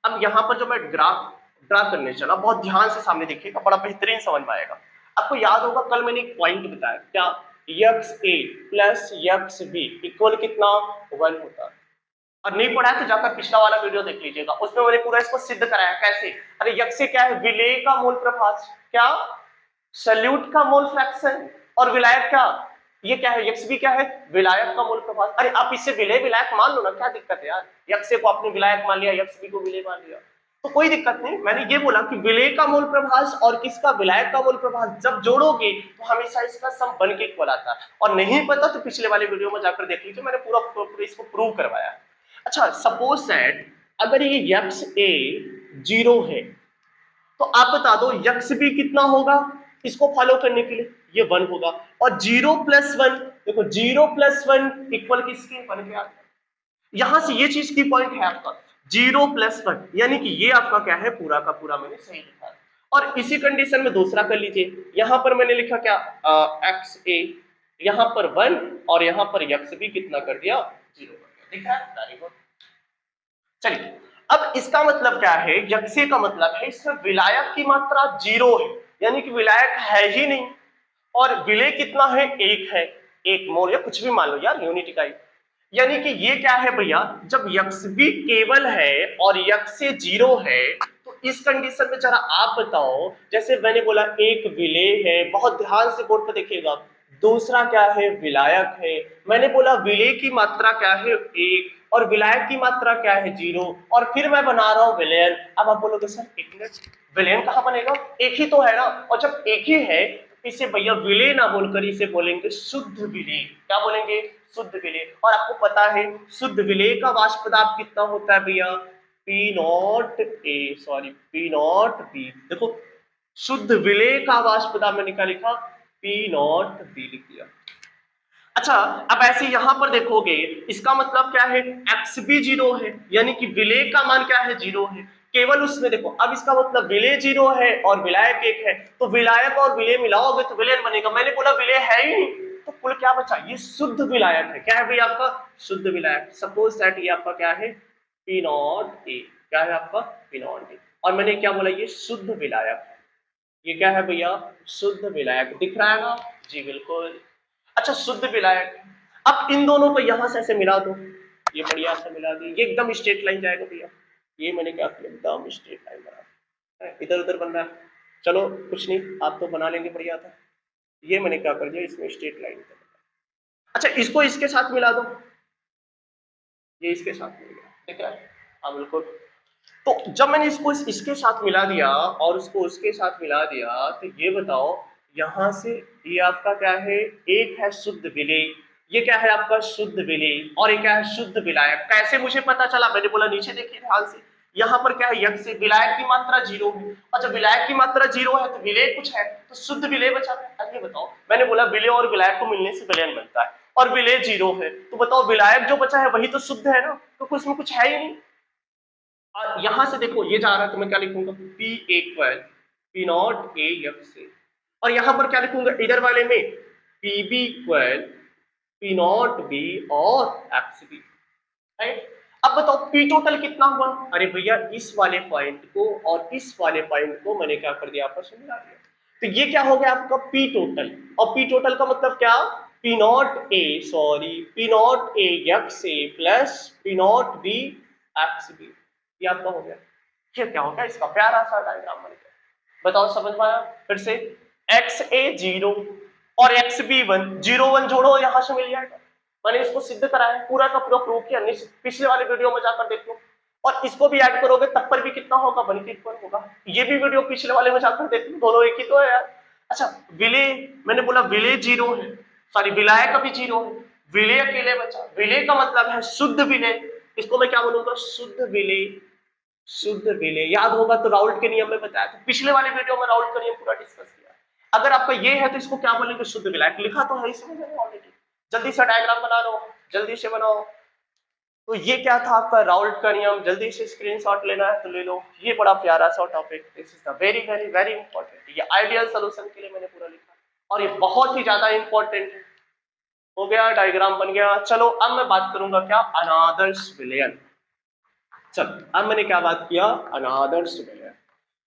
अब यहाँ पर जो मैं ग्राफ ड्रा करने चला, बहुत ध्यान से सामने देखिएगा, बड़ा बेहतरीन समझ में आएगा। आपको याद होगा कल मैंने एक पॉइंट बताया, क्या x A plus x B equal कितना 1 होता है। और नहीं पढ़ा है तो जाकर पिछला वाला वीडियो देख लीजिएगा, उसमें मैंने पूरा इसको सिद्ध कराया कैसे। अरे यक्स से क्या है, विलेय का मोल प्रभाज, क्या सल्यूट का मोल फ्रैक्शन, और विलायक क्या, ये क्या है यक्स भी क्या है, विलायक का मोल प्रभाज। अरे आप इसे विलेय विलायक मान लो ना, क्या दिक्कत है यार, यक्स को आपने विलायक मान लिया, यक्स बी को विलेय मान लिया, तो कोई दिक्कत नहीं। मैंने ये बोला कि विलेय का मोल प्रभाज और किसका विलायक का मोल प्रभाज जब जोड़ोगे तो हमेशा इसका सम बन के इक्वल आता है। और नहीं पता तो पिछले वाले वीडियो में जाकर देख लीजिए, मैंने पूरा इसको प्रूव करवाया। अच्छा, सपोज दैट अगर ये यक्स ए 0 है, तो आप बता दो यक्स बी कितना होगा, इसको फॉलो करने के लिए ये 1 होगा, और 0 + 1 देखो, 0 + 1 इक्वल किसके, 1 के। यहां से ये चीज की पॉइंट है आपका 0 + 1, यानी कि ये आपका क्या है, पूरा का पूरा मैंने सही लिखा है। और इसी कंडीशन में दूसरा कर लीजिए, यहां पर मैंने लिखा क्या, एक्स ए, यहां पर 1 और यहां पर यक्स बी कितना कर दिया, 0 कर दिया, दिख रहा है, वेरी गुड। चलिए, अब इसका मतलब क्या है, यक्से का मतलब है इसमें विलायक की मात्रा 0 है, यानी कि विलायक है ही नहीं, और विलेय कितना है, 1 है, 1 मोल या कुछ भी मान लो यार, यूनिट इकाई। यानी कि ये क्या है भैया, जब यक्स भी केवल है और यक्स से 0 है, तो इस कंडीशन में जरा आप बताओ, जैसे मैंने बोला एक विलेय है, बहुत ध्यान से बोर्ड पर देखिएगा, दूसरा क्या है, विलायक है। मैंने बोला विलेय की मात्रा क्या है, 1, और विलायक की मात्रा क्या है, 0, और फिर मैं बना रहा हूं विलयन। अब आप बोलोगे सर एक मिनट, विलयन कहां बनेगा, एक ही तो है ना, और जब एक ही है इसे भैया विलेय ना बोलकर इसे बोलेंगे शुद्ध विलेय। क्या बोलेंगे, शुद्ध विलेय। और आपको पता है शुद्ध विलेय का वाष्प दाब कितना होता है भैया, P0 देखो, शुद्ध विलेय का वाष्प दाब मैंने क्या लिखा, P0 B लिख दिया। अच्छा, अब ऐसे यहां पर देखोगे, इसका मतलब क्या है, एक्स भी 0 है, यानी कि विलेय का मान क्या है, 0 है, केवल उसमें देखो। अब इसका मतलब विलेय 0 है और विलायक 1 है, तो विलायक और विलेय मिलाओगे तो विलयन बनेगा। मैंने बोला विलेय है ही नहीं, तो कुल क्या बचा, ये शुद्ध विलायक है। क्या है भैया आपका, शुद्ध विलायक। सपोज दैट ये आपका क्या है, P0A, क्या है आपका, P0A, और मैंने क्या बोला, ये शुद्ध विलायक, ये क्या है भैया, शुद्ध विलायक। दिख रहा है ना, जी बिल्कुल। अच्छा, शुद्ध विलायक, अब इन दोनों को यहां से ऐसे मिला दो, ये बढ़िया से मिला दी, ये एकदम स्ट्रेट लाइन जाएगा भैया। ये मैंने क्या किया, एकदम स्ट्रेट लाइन बना, इधर उधर बन रहा है, चलो कुछ नहीं, आप तो बना लेंगे, बढ़िया था। ये मैंने क्या कर दिया, इसमें स्ट्रेट लाइन। अच्छा, इसको इसके साथ मिला दो, ये इसके साथ मिल गया, ठीक है, हाँ बिल्कुल। तो जब मैंने इसको इसके साथ मिला दिया और उसको उसके साथ मिला दिया, तो ये बताओ यहां से ये आपका क्या है, एक है शुद्ध विलेय, ये क्या है आपका शुद्ध विलेय, और ये क्या है, शुद्ध विलायक। कैसे मुझे पता चला, मैंने बोला नीचे देखिए ध्यान से, यहाँ पर क्या है, यक्स से विलायक की मात्रा 0 है, और जब विलायक की मात्रा 0 है तो विलेय कुछ है, तो शुद्ध विलेय बचा। अब ये बताओ, मैंने बोला विलेय और विलायक को मिलने से विलयन बनता है, और विलेय 0 है, तो बताओ विलायक जो बचा है वही तो शुद्ध है ना, तो इसमें कुछ है ही नहीं। और यहां से देखो ये जा रहा है, तो मैं क्या लिखूंगा, P P0 A यक्स से, और यहां पर क्या लिखूंगा, इधर वाले में PB P0 B और XB, राइट। अब बताओ P टोटल कितना हुआ, अरे भैया इस वाले पॉइंट को और इस वाले पॉइंट को मैंने क्या कर दिया, आपस में मिला दिया। तो ये क्या हो गया आपका पी टोटल, और पी टोटल का मतलब क्या, P naught A x A plus P naught B x B, ये आपका हो गया। ये क्या हो गया, इसका प्यारा सा डायग्राम बन गया। बताओ समझ में आया? फिर से एक्स ए 0 और एक्स बी 1, 0 1 जोड़ो यहां से मिल जाएगा। मैंने इसको सिद्ध कराया, पूरा का पूरा प्रूव किया, पिछले वाले वीडियो में जाकर देख लो। और इसको भी ऐड करोगे तब पर भी कितना होगा, 1 के इक्वल होगा। ये भी वीडियो पिछले वाले में जाकर देख लो, दोनों एक ही तो है यार। अच्छा विलय, मैंने बोला विलय 0 है, सॉरी विलय का भी 0 है, विलय अकेले बचा। विलय का मतलब है शुद्ध विलय, इसको मैं क्या बोलूंगा, शुद्ध विलय। शुद्ध विलय याद होगा तो राउल्ट के नियम में बताया था, पिछले वाले वीडियो में राउल्ट का नियम पूरा डिस्कस किया। अगर आपका ये है तो इसको क्या बोलेंगे, शुद्ध विलय। लिखा तो है इसमें मैंने ऑलरेडी, जल्दी से डायग्राम बना लो, जल्दी से बनाओ। तो ये क्या था आपका राउल्ट का नियम, जल्दी से स्क्रीनशॉट लेना है तो ले लो। ये बड़ा प्यारा सा topic, this is the very very very important. ये आइडियल सॉल्यूशन के लिए मैंने पूरा लिखा और ये बहुत ही ज्यादा इंपॉर्टेंट है। हो गया, डायग्राम बन गया। चलो अब मैं बात करूंगा क्या, अनादर्श विलयन। चलो अब मैंने क्या बात किया, अनादर्श विलयन।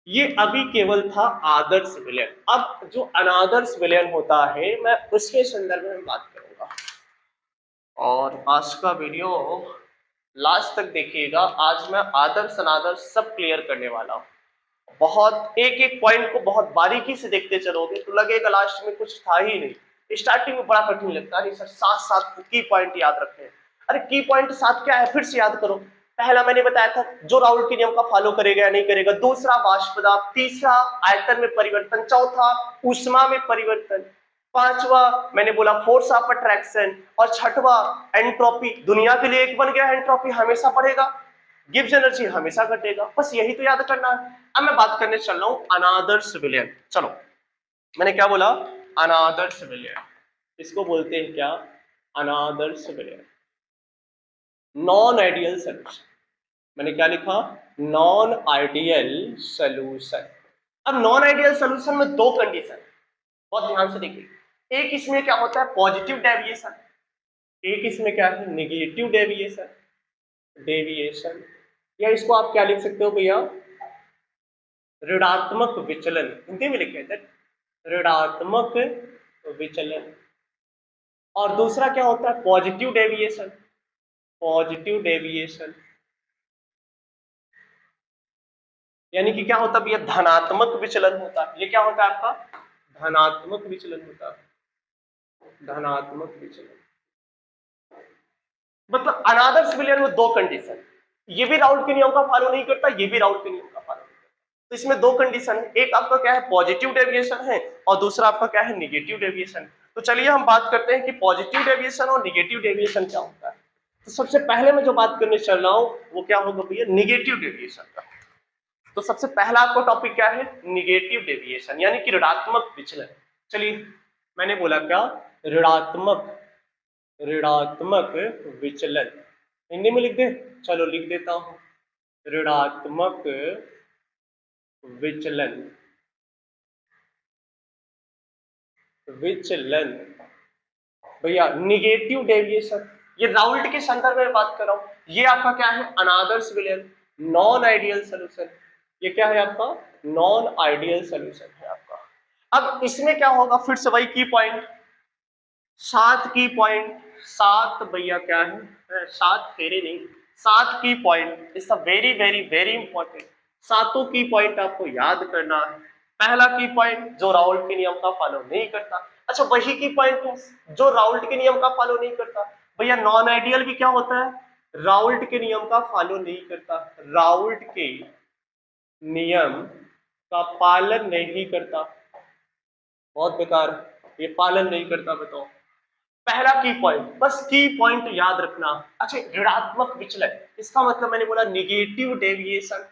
ये अभी केवल था आदर्श विलयन। अब जो अनादर्श विलयन होता है मैं उसके संदर्भ में बात करूंगा। और आज का वीडियो लास्ट तक देखिएगा, आज मैं आदर्श अनादर्श सब क्लियर करने वाला हूँ। बहुत एक एक पॉइंट को बहुत बारीकी से देखते चलोगे तो लगेगा लास्ट में कुछ था ही नहीं। स्टार्टिंग में बड़ा कठिन लगता है, सर 7 की पॉइंट याद रखें। अरे की पॉइंट 7 क्या है, फिर से याद करो। पहला मैंने बताया था जो राउल्ट के नियम का फॉलो करेगा या नहीं करेगा, दूसरा वाष्प दाब, तीसरा आयतन में परिवर्तन, चौथा ऊष्मा में परिवर्तन, पांचवा मैंने बोला फोर्स ऑफ अट्रैक्शन, और छठवा एंट्रोपी। दुनिया के लिए एक बन गया, एंट्रोपी हमेशा बढ़ेगा, गिब्स एनर्जी हमेशा घटेगा। बस यही तो याद करना है। अब मैं बात करने चल रहा हूं अनादर्श विलयन। चलो मैंने क्या बोला, अनादर्श विलयन, इसको बोलते हैं क्या, अनादर्श विलयन, नॉन आइडियल सोल्यूशन। मैंने क्या लिखा, नॉन आइडियल सोल्यूशन। अब नॉन आइडियल सोल्यूशन में 2 कंडीशन, बहुत ध्यान से देखिए। एक इसमें क्या होता है, पॉजिटिव डेविएशन, एक इसमें क्या है, नेगेटिव डेविएशन। डेविएशन या इसको आप क्या लिख सकते हो भैया, ऋणात्मक विचलन, हिंदी में लिखे थे ऋणात्मक विचलन। और दूसरा क्या होता है, पॉजिटिव डेविएशन। पॉजिटिव डेविएशन यानी कि क्या होता है भैया, धनात्मक विचलन होता है। ये क्या होता है आपका, धनात्मक विचलन होता है, धनात्मक विचलन। मतलब अनादर्श विलयन में 2 कंडीशन, ये भी राउल्ट के नियम का फॉलो नहीं करता, ये भी राउल्ट के नियम का फॉलो नहीं करता। तो इसमें 2 कंडीशन है, एक आपका क्या है पॉजिटिव डेविएशन है और दूसरा आपका क्या है नेगेटिव डेविएशन। तो चलिए हम बात करते हैं कि पॉजिटिव डेविएशन और नेगेटिव डेविएशन क्या होता है। तो सबसे पहले मैं जो बात करने चल रहा हूं वो क्या होगा भैया, नेगेटिव डेविएशन का। तो सबसे पहला आपका टॉपिक क्या है, नेगेटिव डेविएशन यानी कि ऋणात्मक विचलन। चलिए मैंने बोला क्या, ऋणात्मक, ऋणात्मक विचलन। हिंदी में लिख दे, चलो लिख देता हूं, ऋणात्मक विचलन। विचलन भैया निगेटिव डेविएशन, ये राउल्ट के संदर्भ में बात कर रहा हूं। ये आपका क्या है, अनादर्श विलयन, नॉन आइडियल सोल्यूशन। ये क्या है आपका, नॉन आइडियल सोल्यूशन है आपका। अब इसमें क्या होगा, फिर से वही की पॉइंट, 7 की पॉइंट, 7 भैया क्या है, 7 फेरे नहीं, 7 की point, it's a very very very important. 7 की पॉइंट आपको याद करना है। पहला की पॉइंट, जो राउल्ट के नियम का फॉलो नहीं करता। अच्छा वही की पॉइंट है जो राउल्ट के नियम का फॉलो नहीं करता। भैया नॉन आइडियल भी क्या होता है, राउल्ट के नियम का फॉलो नहीं करता, राउल्ट के नियम का पालन नहीं करता, बहुत बेकार, ये पालन नहीं करता। बताओ पहला की पॉइंट, बस की पॉइंट याद रखना। अच्छा ऋणात्मक विचलन, इसका मतलब मैंने बोला निगेटिव डेविएशन।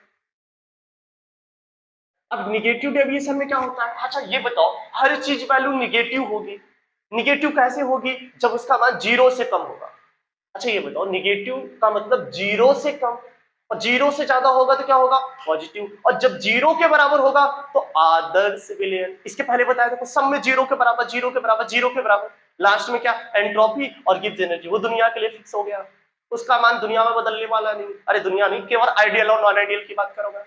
अब निगेटिव डेविएशन में क्या होता है, अच्छा ये बताओ, हर चीज वैल्यू निगेटिव होगी। निगेटिव कैसे होगी, जब उसका मान 0 से कम होगा। अच्छा ये बताओ, निगेटिव का मतलब 0 से कम, और 0 से ज्यादा होगा तो क्या होगा, पॉजिटिव। और जब 0 के बराबर होगा तो आदर्श विलयन। इसके पहले बताया था सब में 0 के बराबर, 0 के बराबर, 0 के बराबर, लास्ट में क्या, एंट्रोपी और गिब्स एनर्जी, वो दुनिया के लिए फिक्स हो गया। उसका मान दुनिया में बदलने वाला नहीं, अरे दुनिया नहीं, केवल आइडियल और नॉन आइडियल की बात करोगे।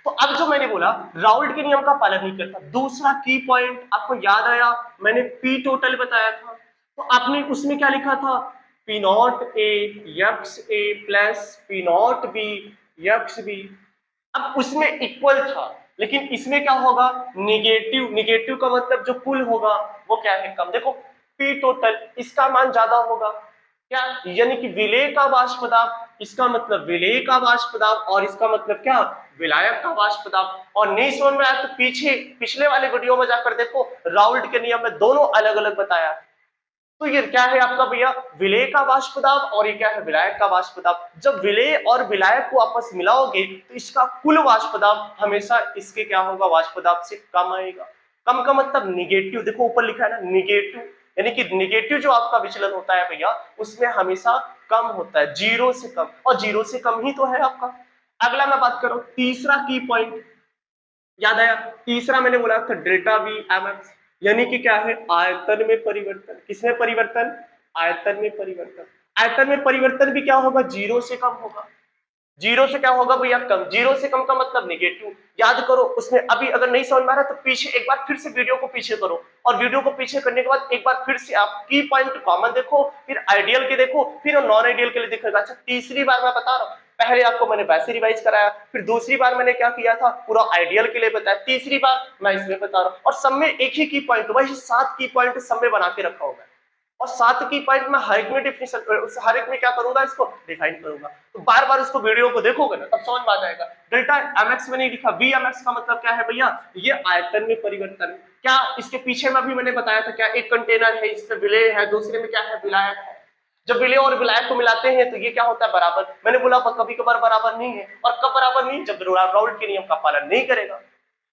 तो अब जो मैंने बोला राउल्ट के नियम का पालन नहीं करता। दूसरा की पॉइंट आपको याद आया, मैंने पी टोटल बताया था, तो आपने उसमें क्या लिखा था, P naught A x A plus P naught B x B. अब उसमें इक्वल था, लेकिन इसमें क्या होगा, निगेटिव। निगेटिव का मतलब जो कुल होगा वो क्या है, कम। देखो पी टोटल, इसका मान ज्यादा होगा क्या, यानी कि विलेय का वाष्प दाब, इसका मतलब विलेय का वाष्प दाब, और इसका मतलब क्या, विलायक का वाष्प दाब। और नहीं समझ में आया तो पीछे पिछले वाले वीडियो में जाकर देखो, राउल्ट के नियम में दोनों अलग अलग बताया। तो ये क्या है आपका भैया, विलेय का वाष्प दाब, और ये क्या है, विलायक का वाष्प दाब। जब विलेय और विलायक को आपस मिलाओगे तो इसका कुल वाष्प दाब हमेशा इसके क्या होगा, वाष्प दाब से कम आएगा। कम का मतलब निगेटिव, देखो ऊपर लिखा है ना निगेटिव, यानी कि निगेटिव जो आपका विचलन होता है भैया उसमें हमेशा कम होता है, जीरो से कम, और जीरो से कम ही तो है आपका। अगला मैं बात करूं तीसरा की पॉइंट, याद आया, तीसरा मैंने बोला था डेल्टा वी एम एक्स, यानी कि क्या है, आयतन में परिवर्तन। किसमें परिवर्तन, आयतन में परिवर्तन। आयतन में परिवर्तन भी क्या होगा, जीरो से कम होगा। जीरो से क्या होगा भैया, कम। जीरो से कम का मतलब निगेटिव। याद करो उसमें, अभी अगर नहीं समझ में आ रहा तो पीछे एक बार फिर से वीडियो को पीछे करो, और वीडियो को पीछे करने के बाद एक बार फिर से आप की पॉइंट कॉमन देखो, फिर आइडियल के देखो, फिर नॉन आइडियल के लिए दिखेगा। अच्छा तीसरी बार मैं बता रहा हूँ, पहले आपको मैंने वैसे रिवाइज कराया, फिर दूसरी बार मैंने क्या किया था, पूरा आइडियल के लिए बताया, तीसरी बार मैं इसमें बता रहा हूँ। और सब में एक ही की पॉइंट, वही 7 की पॉइंट सब में बना के रखा होगा, और 7 की पॉइंट में हर एक में डिफिनेशन, हर एक में क्या करूंगा, इसको डिफाइन करूंगा। तो बार बार उसको वीडियो को देखोगे ना तब समझ में आ जाएगा। डेल्टा एमएक्स में नहीं लिखा, वी एमएक्स का मतलब क्या है भैया, ये आयतन में परिवर्तन। क्या इसके पीछे में भी मैंने बताया था, क्या एक कंटेनर है, इसमें विलेय है, दूसरे में क्या है, विलायक है। जब विलेय और विलायक को मिलाते हैं तो ये क्या होता है, बराबर। मैंने बोला कभी कभार बराबर नहीं है, और कब बराबर नहीं, जब राउल्ट के नियम का पालन नहीं करेगा।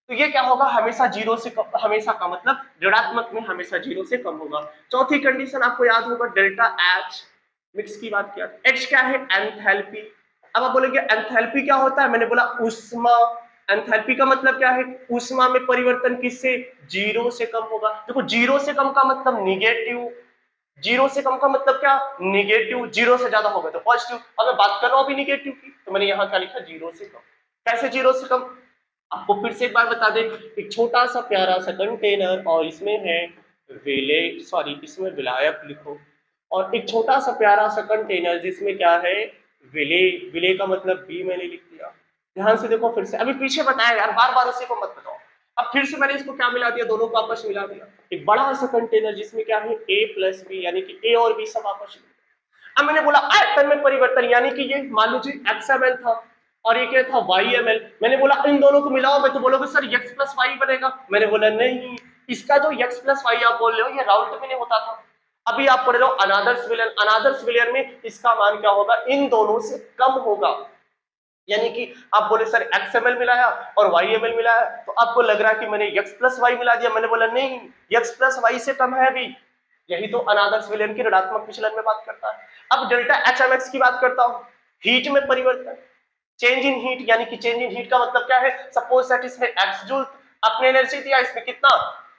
तो ये क्या होगा, हमेशा जीरो से कम, हमेशा का मतलब ऋणात्मक में हमेशा जीरो से कम होगा। चौथी कंडीशन आपको याद होगा, डेल्टा एच मिक्स की बात किया। एच क्या है, एंथैल्पी। अब आप बोलेंगे एंथैल्पी क्या होता है, मैंने बोला ऊष्मा। एंथैल्पी का मतलब क्या है, ऊष्मा में परिवर्तन किससे, जीरो से कम होगा। देखो जीरो से कम का मतलब निगेटिव, जीरो से कम का मतलब क्या, निगेटिव। जीरो से ज्यादा होगा तो पॉजिटिव। अब मैं बात कर रहा हूं अभी निगेटिव की, तो मैंने यहां क्या लिखा, जीरो से कम। कैसे जीरो से कम, आपको फिर से एक बार बता दें, एक छोटा सा प्यारा सा कंटेनर, और इसमें है विलेय, सॉरी इसमें विलायक लिखो, और एक छोटा सा प्यारा सा कंटेनर जिसमें क्या है, विलेय। विलेय का मतलब बी मैंने लिख दिया। ध्यान से देखो फिर से, अभी पीछे बताया यार, बार बार उसी को मत बताओ। अब फिर से मैंने इसको क्या मिला दिया, दोनों को आपस में मिला दिया, एक बड़ा सा कंटेनर जिसमें क्या है, ए प्लस बी, यानी कि ए और बी सब आपस में। अब मैंने बोला आयतन में परिवर्तन, यानी कि ये मान लीजिए XML था और ये क्या था, YML। मैंने बोला इन दोनों को मिलाओ, मैं तो बोलोगे सर x प्लस वाई बनेगा। मैंने बोला नहीं, इसका जो x प्लस वाई आप बोल रहे हो ये राउल्ट में नहीं होता था। अभी आप पढ़ रहे हो अनादर्स विलयन, अनादर्स विलयन में इसका मान क्या होगा, इन दोनों से कम होगा। यानी कि आप बोले सर XML मिलाया और YML मिलाया, तो आपको लग रहा है कि मैंने x प्लस वाई मिला दिया। मैंने बोला नहीं, x प्लस वाई से कम है अभी। यही तो अनादर्स विलयन की ऋणात्मक विचलन में बात करता है। अब डेल्टा HMX की बात करता हूं, हीट में परिवर्तन, चेंज इन हीट। यानी कि चेंज इन हीट का मतलब क्या है, सपोज दैट इसमें x जूल आपने एनर्जी दिया, इसमें कितना,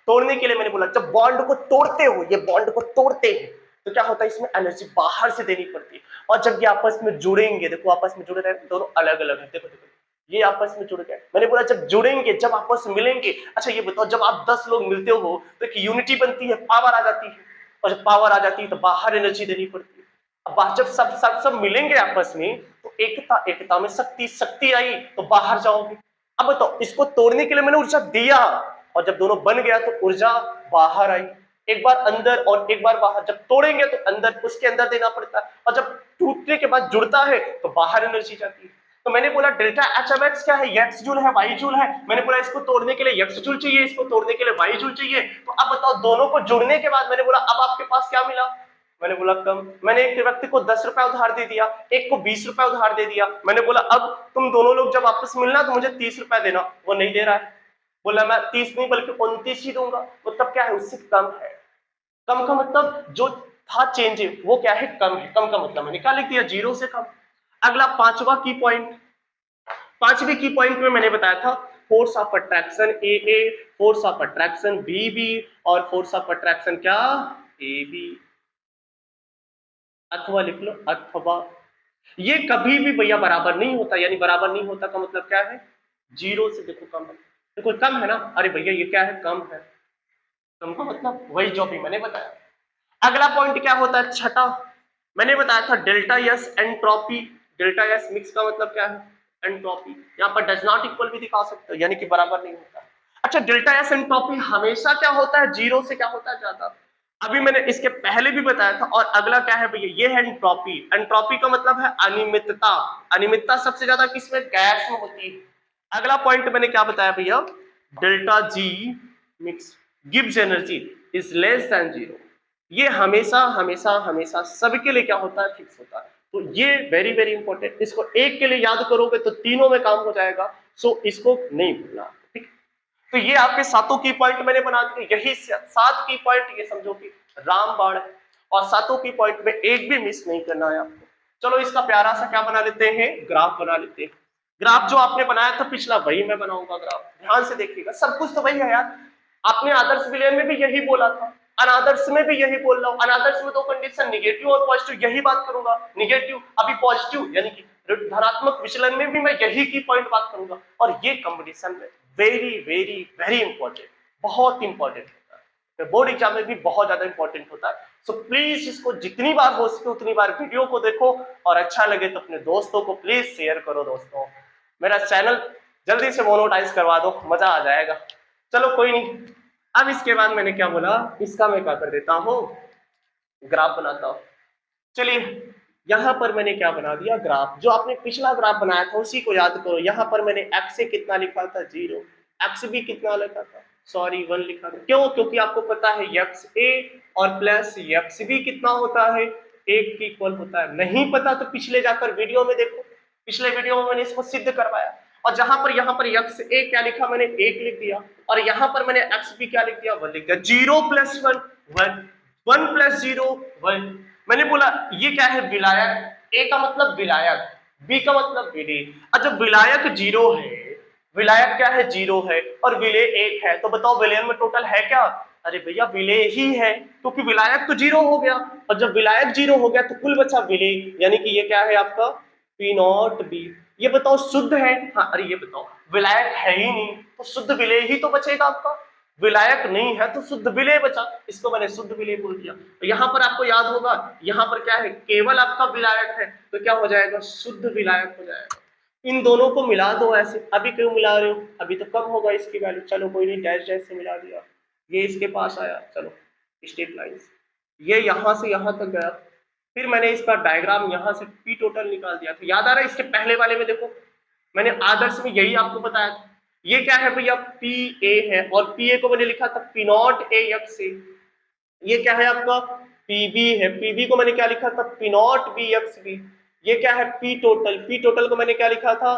तोड़ने के लिए मैंने बोला जब बॉन्ड को तोड़ते हो, ये बॉन्ड को तोड़ते हैं तो क्या होता है, इसमें एनर्जी बाहर से देनी पड़ती है। और जब ये आपस में जुड़ेंगे, देखो आपस में जुड़े रहे, दोनों अलग अलग है, देखो देखो ये आपस में जुड़ गए। मैंने बोला जब जुड़ेंगे, जब आपस में मिलेंगे। अच्छा ये बताओ, जब आप 10 लोग मिलते हो तो एक यूनिटी बनती है, पावर आ जाती है, और जब पावर आ जाती है तो बाहर एनर्जी देनी पड़ती है। अब जब सब सब सब मिलेंगे आपस में तो एकता, एकता में शक्ति, शक्ति आई तो बाहर जाओगे। अब बताओ इसको तोड़ने के लिए मैंने ऊर्जा दिया, और जब दोनों बन गया तो ऊर्जा बाहर आई। एक बार अंदर और एक बार बाहर, जब तोड़ेंगे तो अंदर, उसके अंदर देना पड़ता है, और जब टूटने के बाद जुड़ता है तो बाहर एनर्जी जाती है। तो मैंने बोला डेल्टा HMX क्या है, x जूल है, y जूल है। मैंने बोला इसको तोड़ने के लिए x जूल चाहिए, इसको तोड़ने के लिए y जूल चाहिए। तो अब बताओ दोनों को जुड़ने के बाद मैंने बोला अब आपके पास क्या मिला, मैंने बोला कम। मैंने एक व्यक्ति को 10 रुपए उधार दे दिया, एक को 20 रुपए उधार दे दिया। मैंने बोला अब तुम दोनों लोग जब आपस में मिलना तो मुझे 30 रुपए देना, वो नहीं दे रहा है। बोला मैं 30 नहीं बल्कि 29 ही दूंगा। मतलब क्या है, उससे कम है। कम का मतलब जो था चेंज वो क्या है, कम है। कम का मतलब मैंने क्या लिख दिया, जीरो से कम। अगला पांचवा की पॉइंट, पांचवी की पॉइंट में मैंने बताया था force of attraction A A, force of attraction B B, और फोर्स ऑफ अट्रैक्शन क्या, ए बी। अथवा लिख लो, अथवा। ये कभी भी भैया बराबर नहीं होता, यानी बराबर नहीं होता का मतलब क्या है, जीरो से देखो कम है, देखो कम है ना, अरे भैया ये क्या है, कम है। कम का मतलब वही जो भी मैंने बताया। अगला पॉइंट क्या होता है, छठा, मैंने बताया था delta S entropy. Delta S mix का मतलब क्या है, एंट्रोपी। यहाँ पर डज नॉट इक्वल भी दिखा सकते हो, यानी कि बराबर नहीं होता। अच्छा, डेल्टा एस एंट्रोपी हमेशा क्या होता है, जीरो से क्या होता है, ज्यादा। अभी मैंने इसके पहले भी बताया था। और अगला क्या है भैया, ये है एंट्रोपी। एंट्रोपी का मतलब है अनियमितता। अनियमितता सबसे ज्यादा किसमें, गैस में होती है। अगला पॉइंट मैंने क्या बताया भैया, delta G mix gives energy is less than zero. ये हमेशा हमेशा हमेशा सबके लिए क्या होता है, फिक्स होता है। तो ये वेरी वेरी इंपॉर्टेंट, इसको एक के लिए याद करोगे तो तीनों में काम हो जाएगा। सो इसको नहीं भूलना, ठीक। तो ये आपके सातों की पॉइंट मैंने बना दिए। यही 7 की पॉइंट ये समझो कि रामबाण है, और सातों की पॉइंट में एक भी मिस नहीं करना है आपको। चलो इसका प्यारा सा क्या बना लेते हैं, ग्राफ बना लेते हैं। ग्राफ जो आपने बनाया था पिछला, वही मैं बनाऊंगा ग्राफ। ध्यान से देखिएगा, सब कुछ तो वही है यार। आपने आदर्श विलयन में भी यही बोला था, अनादर्श में भी यही बोल रहा हूं। अनादर्श में दो कंडीशन, निगेटिव और पॉजिटिव, यही बात करूंगा। निगेटिव अभी पॉजिटिव यानी कि धनात्मक विचलन में भी मैं यही की पॉइंट बात करूंगा। और ये कॉम्बिनेशन में वेरी वेरी वेरी इंपॉर्टेंट, बहुत इंपॉर्टेंट होता है, बोर्ड एग्जाम में भी बहुत ज्यादा इंपॉर्टेंट होता है। सो प्लीज इसको जितनी बार हो सके उतनी बार वीडियो को देखो, और अच्छा लगे तो अपने दोस्तों को प्लीज शेयर करो। दोस्तों मेरा चैनल जल्दी से मोनेटाइज करवा दो, मजा आ जाएगा। चलो कोई नहीं। अब इसके बाद मैंने क्या बोला, इसका मैं क्या कर देता हूं, ग्राफ बनाता हूं। चलिए यहां पर मैंने क्या बना दिया, ग्राफ। जो आपने पिछला ग्राफ बनाया था उसी को याद करो। यहां पर मैंने एक्स से कितना लिखा था, 0। एक्स भी कितना लिखा था, सॉरी 1 लिखा था। क्यों, क्योंकि आपको पता है एक्स ए और प्लस एक्स भी कितना होता है, 1 के इक्वल होता है। नहीं पता तो पिछले जाकर वीडियो में देखो, पिछले वीडियो में मैंने इसको सिद्ध करवाया। और जहां पर यहाँ पर एक्स ए क्या लिखा, मैंने 1 लिख दिया, और यहाँ पर मैंने एक्स भी क्या लिख दिया, 1 लिख दिया। 0 + 1 1, 1 + 0 1। मैंने बोला ये क्या है, विलायक। ए का मतलब विलायक, बी का मतलब विलेय। और जब विलायक 0 है, विलायक क्या है, 0 है, और विलेय 1 है, तो बताओ विलयन में टोटल है क्या, अरे भैया विलेय ही है, क्योंकि विलायक तो 0 हो गया। और जब विलायक 0 हो गया तो कुल बचा विलेय, यानी कि ये क्या है आपका P नॉट बी। ये बताओ शुद्ध है, हाँ, अरे ये बताओ विलायक है ही नहीं तो शुद्ध विलेय ही तो बचेगा आपका। विलायक नहीं है तो शुद्ध विलेय बचा, इसको मैंने शुद्ध विलेय बोल दिया। तो यहाँ पर आपको याद होगा, यहाँ पर क्या है, केवल आपका विलायक है, तो क्या हो जाएगा, शुद्ध विलायक हो जाएगा। इन दोनों को मिला दो ऐसे। अभी क्यों मिला रहे हो, अभी तो कम होगा इसकी वैल्यू। चलो कोई नहीं, डैश डैश से मिला दिया, ये इसके पास आया। चलो स्ट्रेट लाइन, ये यहां से यहां तक गया। फिर मैंने इसका डायग्राम यहां से पी टोटल निकाल दिया था, याद आ रहा है। इसके पहले वाले में देखो मैंने आदर्श में यही आपको बताया था। ये क्या है भैया, पी ए है, और पी ए को मैंने लिखा था पी नॉट ए एक्स ए। ये क्या है आपका पीबी है, पीबी को मैंने क्या लिखा था, P naught B x B. ये क्या है पी टोटल, पी टोटल को मैंने क्या लिखा था,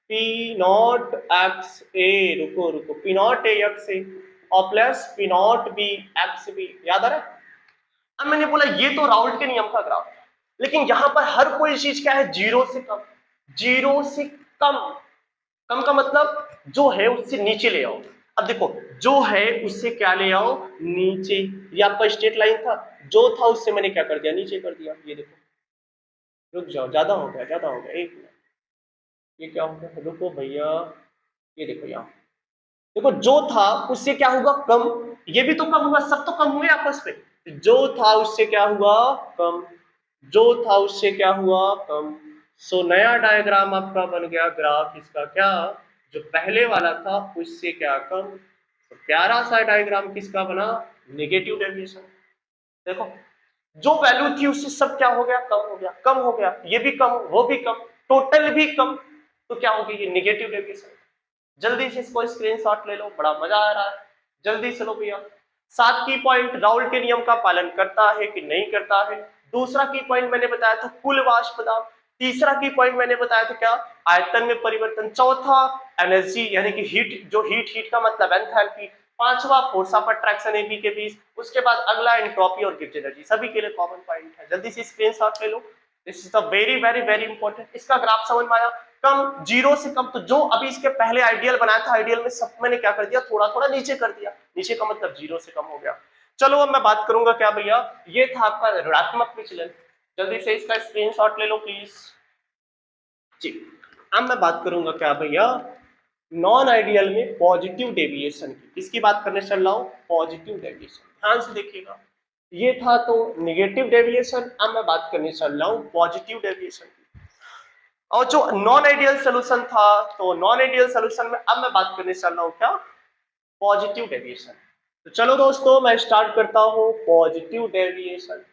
पी नॉट एक्स ए, रुको रुको, P naught A x A और plus P naught B x B. याद आ रहा है। अब मैंने बोला ये तो राउल्ट के नियम का ग्राफ है, लेकिन यहां पर हर कोई चीज क्या है, 0 से कम। 0 से कम, कम का मतलब जो है उससे नीचे ले आओ। अब देखो जो है उससे क्या ले आओ, नीचे। ये आपका स्ट्रेट लाइन था, जो था उससे मैंने क्या कर दिया, नीचे कर दिया। ये देखो, रुक जाओ, ज्यादा हो गया, ज्यादा हो गया, एक मिनट। ये क्या हो गया, रुको भैया, ये देखो यहाँ, देखो जो था उससे क्या हुआ, कम। ये भी तो कम हुआ, सब तो कम हुए आपस में। जो था उससे क्या हुआ, कम। जो था उससे क्या हुआ, कम। सो नया डायग्राम आपका बन गया ग्राफ इसका, क्या, जो पहले वाला था उससे क्या कम। तो प्यारा सा डायग्राम किसका बना, नेगेटिव डेविएशन। देखो जो वैल्यू थी उससे सब क्या हो गया, कम हो गया, कम हो गया, ये भी कम, वो भी कम, टोटल भी कम। तो क्या हो गया, ये नेगेटिव डेविएशन। जल्दी से इसको स्क्रीनशॉट ले लो, बड़ा मजा आ रहा है, जल्दी से लो भैया। 7 की पॉइंट राउल्ट के नियम का पालन करता है कि नहीं करता है। दूसरा की पॉइंट मैंने बताया था कुल वाष्प दाब। तीसरा की पॉइंट मैंने बताया था क्या, आयतन में परिवर्तन। चौथा एनर्जी यानी कि हीट, जो हीट का मतलब एंथैल्पी। पांचवा फोर्स ऑफ अट्रैक्शन एबी के बीच। उसके बाद अगला एंट्रोपी और गिब्स एनर्जी, सभी के लिए कॉमन पॉइंट है। जल्दी से स्क्रीनशॉट ले लो, this is the very very very important. इसका ग्राफ समझ में आया, कम, 0 से कम। तो जो अभी इसके पहले आइडियल बनाया था, आइडियल में सब मैंने क्या कर दिया, थोड़ा थोड़ा नीचे कर दिया। नीचे का मतलब 0 से कम हो गया। चलो अब मैं बात करूंगा क्या भैया, ये था आपका ऋणात्मक विचलन। जल्दी से इसका स्क्रीनशॉट ले लो प्लीज जी। अब मैं बात करूंगा क्या भैया, नॉन आइडियल में पॉजिटिव डेविएशन की, किसकी बात करने चल रहा हूं, पॉजिटिव डेविएशन। ध्यान से देखिएगा, ये था तो नेगेटिव डेविएशन, अब मैं बात करने चल रहा हूं पॉजिटिव डेविएशन की। और जो नॉन आइडियल सोल्यूशन था, तो नॉन आइडियल सोल्यूशन में अब मैं बात करने चल रहा हूं क्या, पॉजिटिव डेविएशन। तो चलो दोस्तों मैं स्टार्ट करता हूं पॉजिटिव डेविएशन,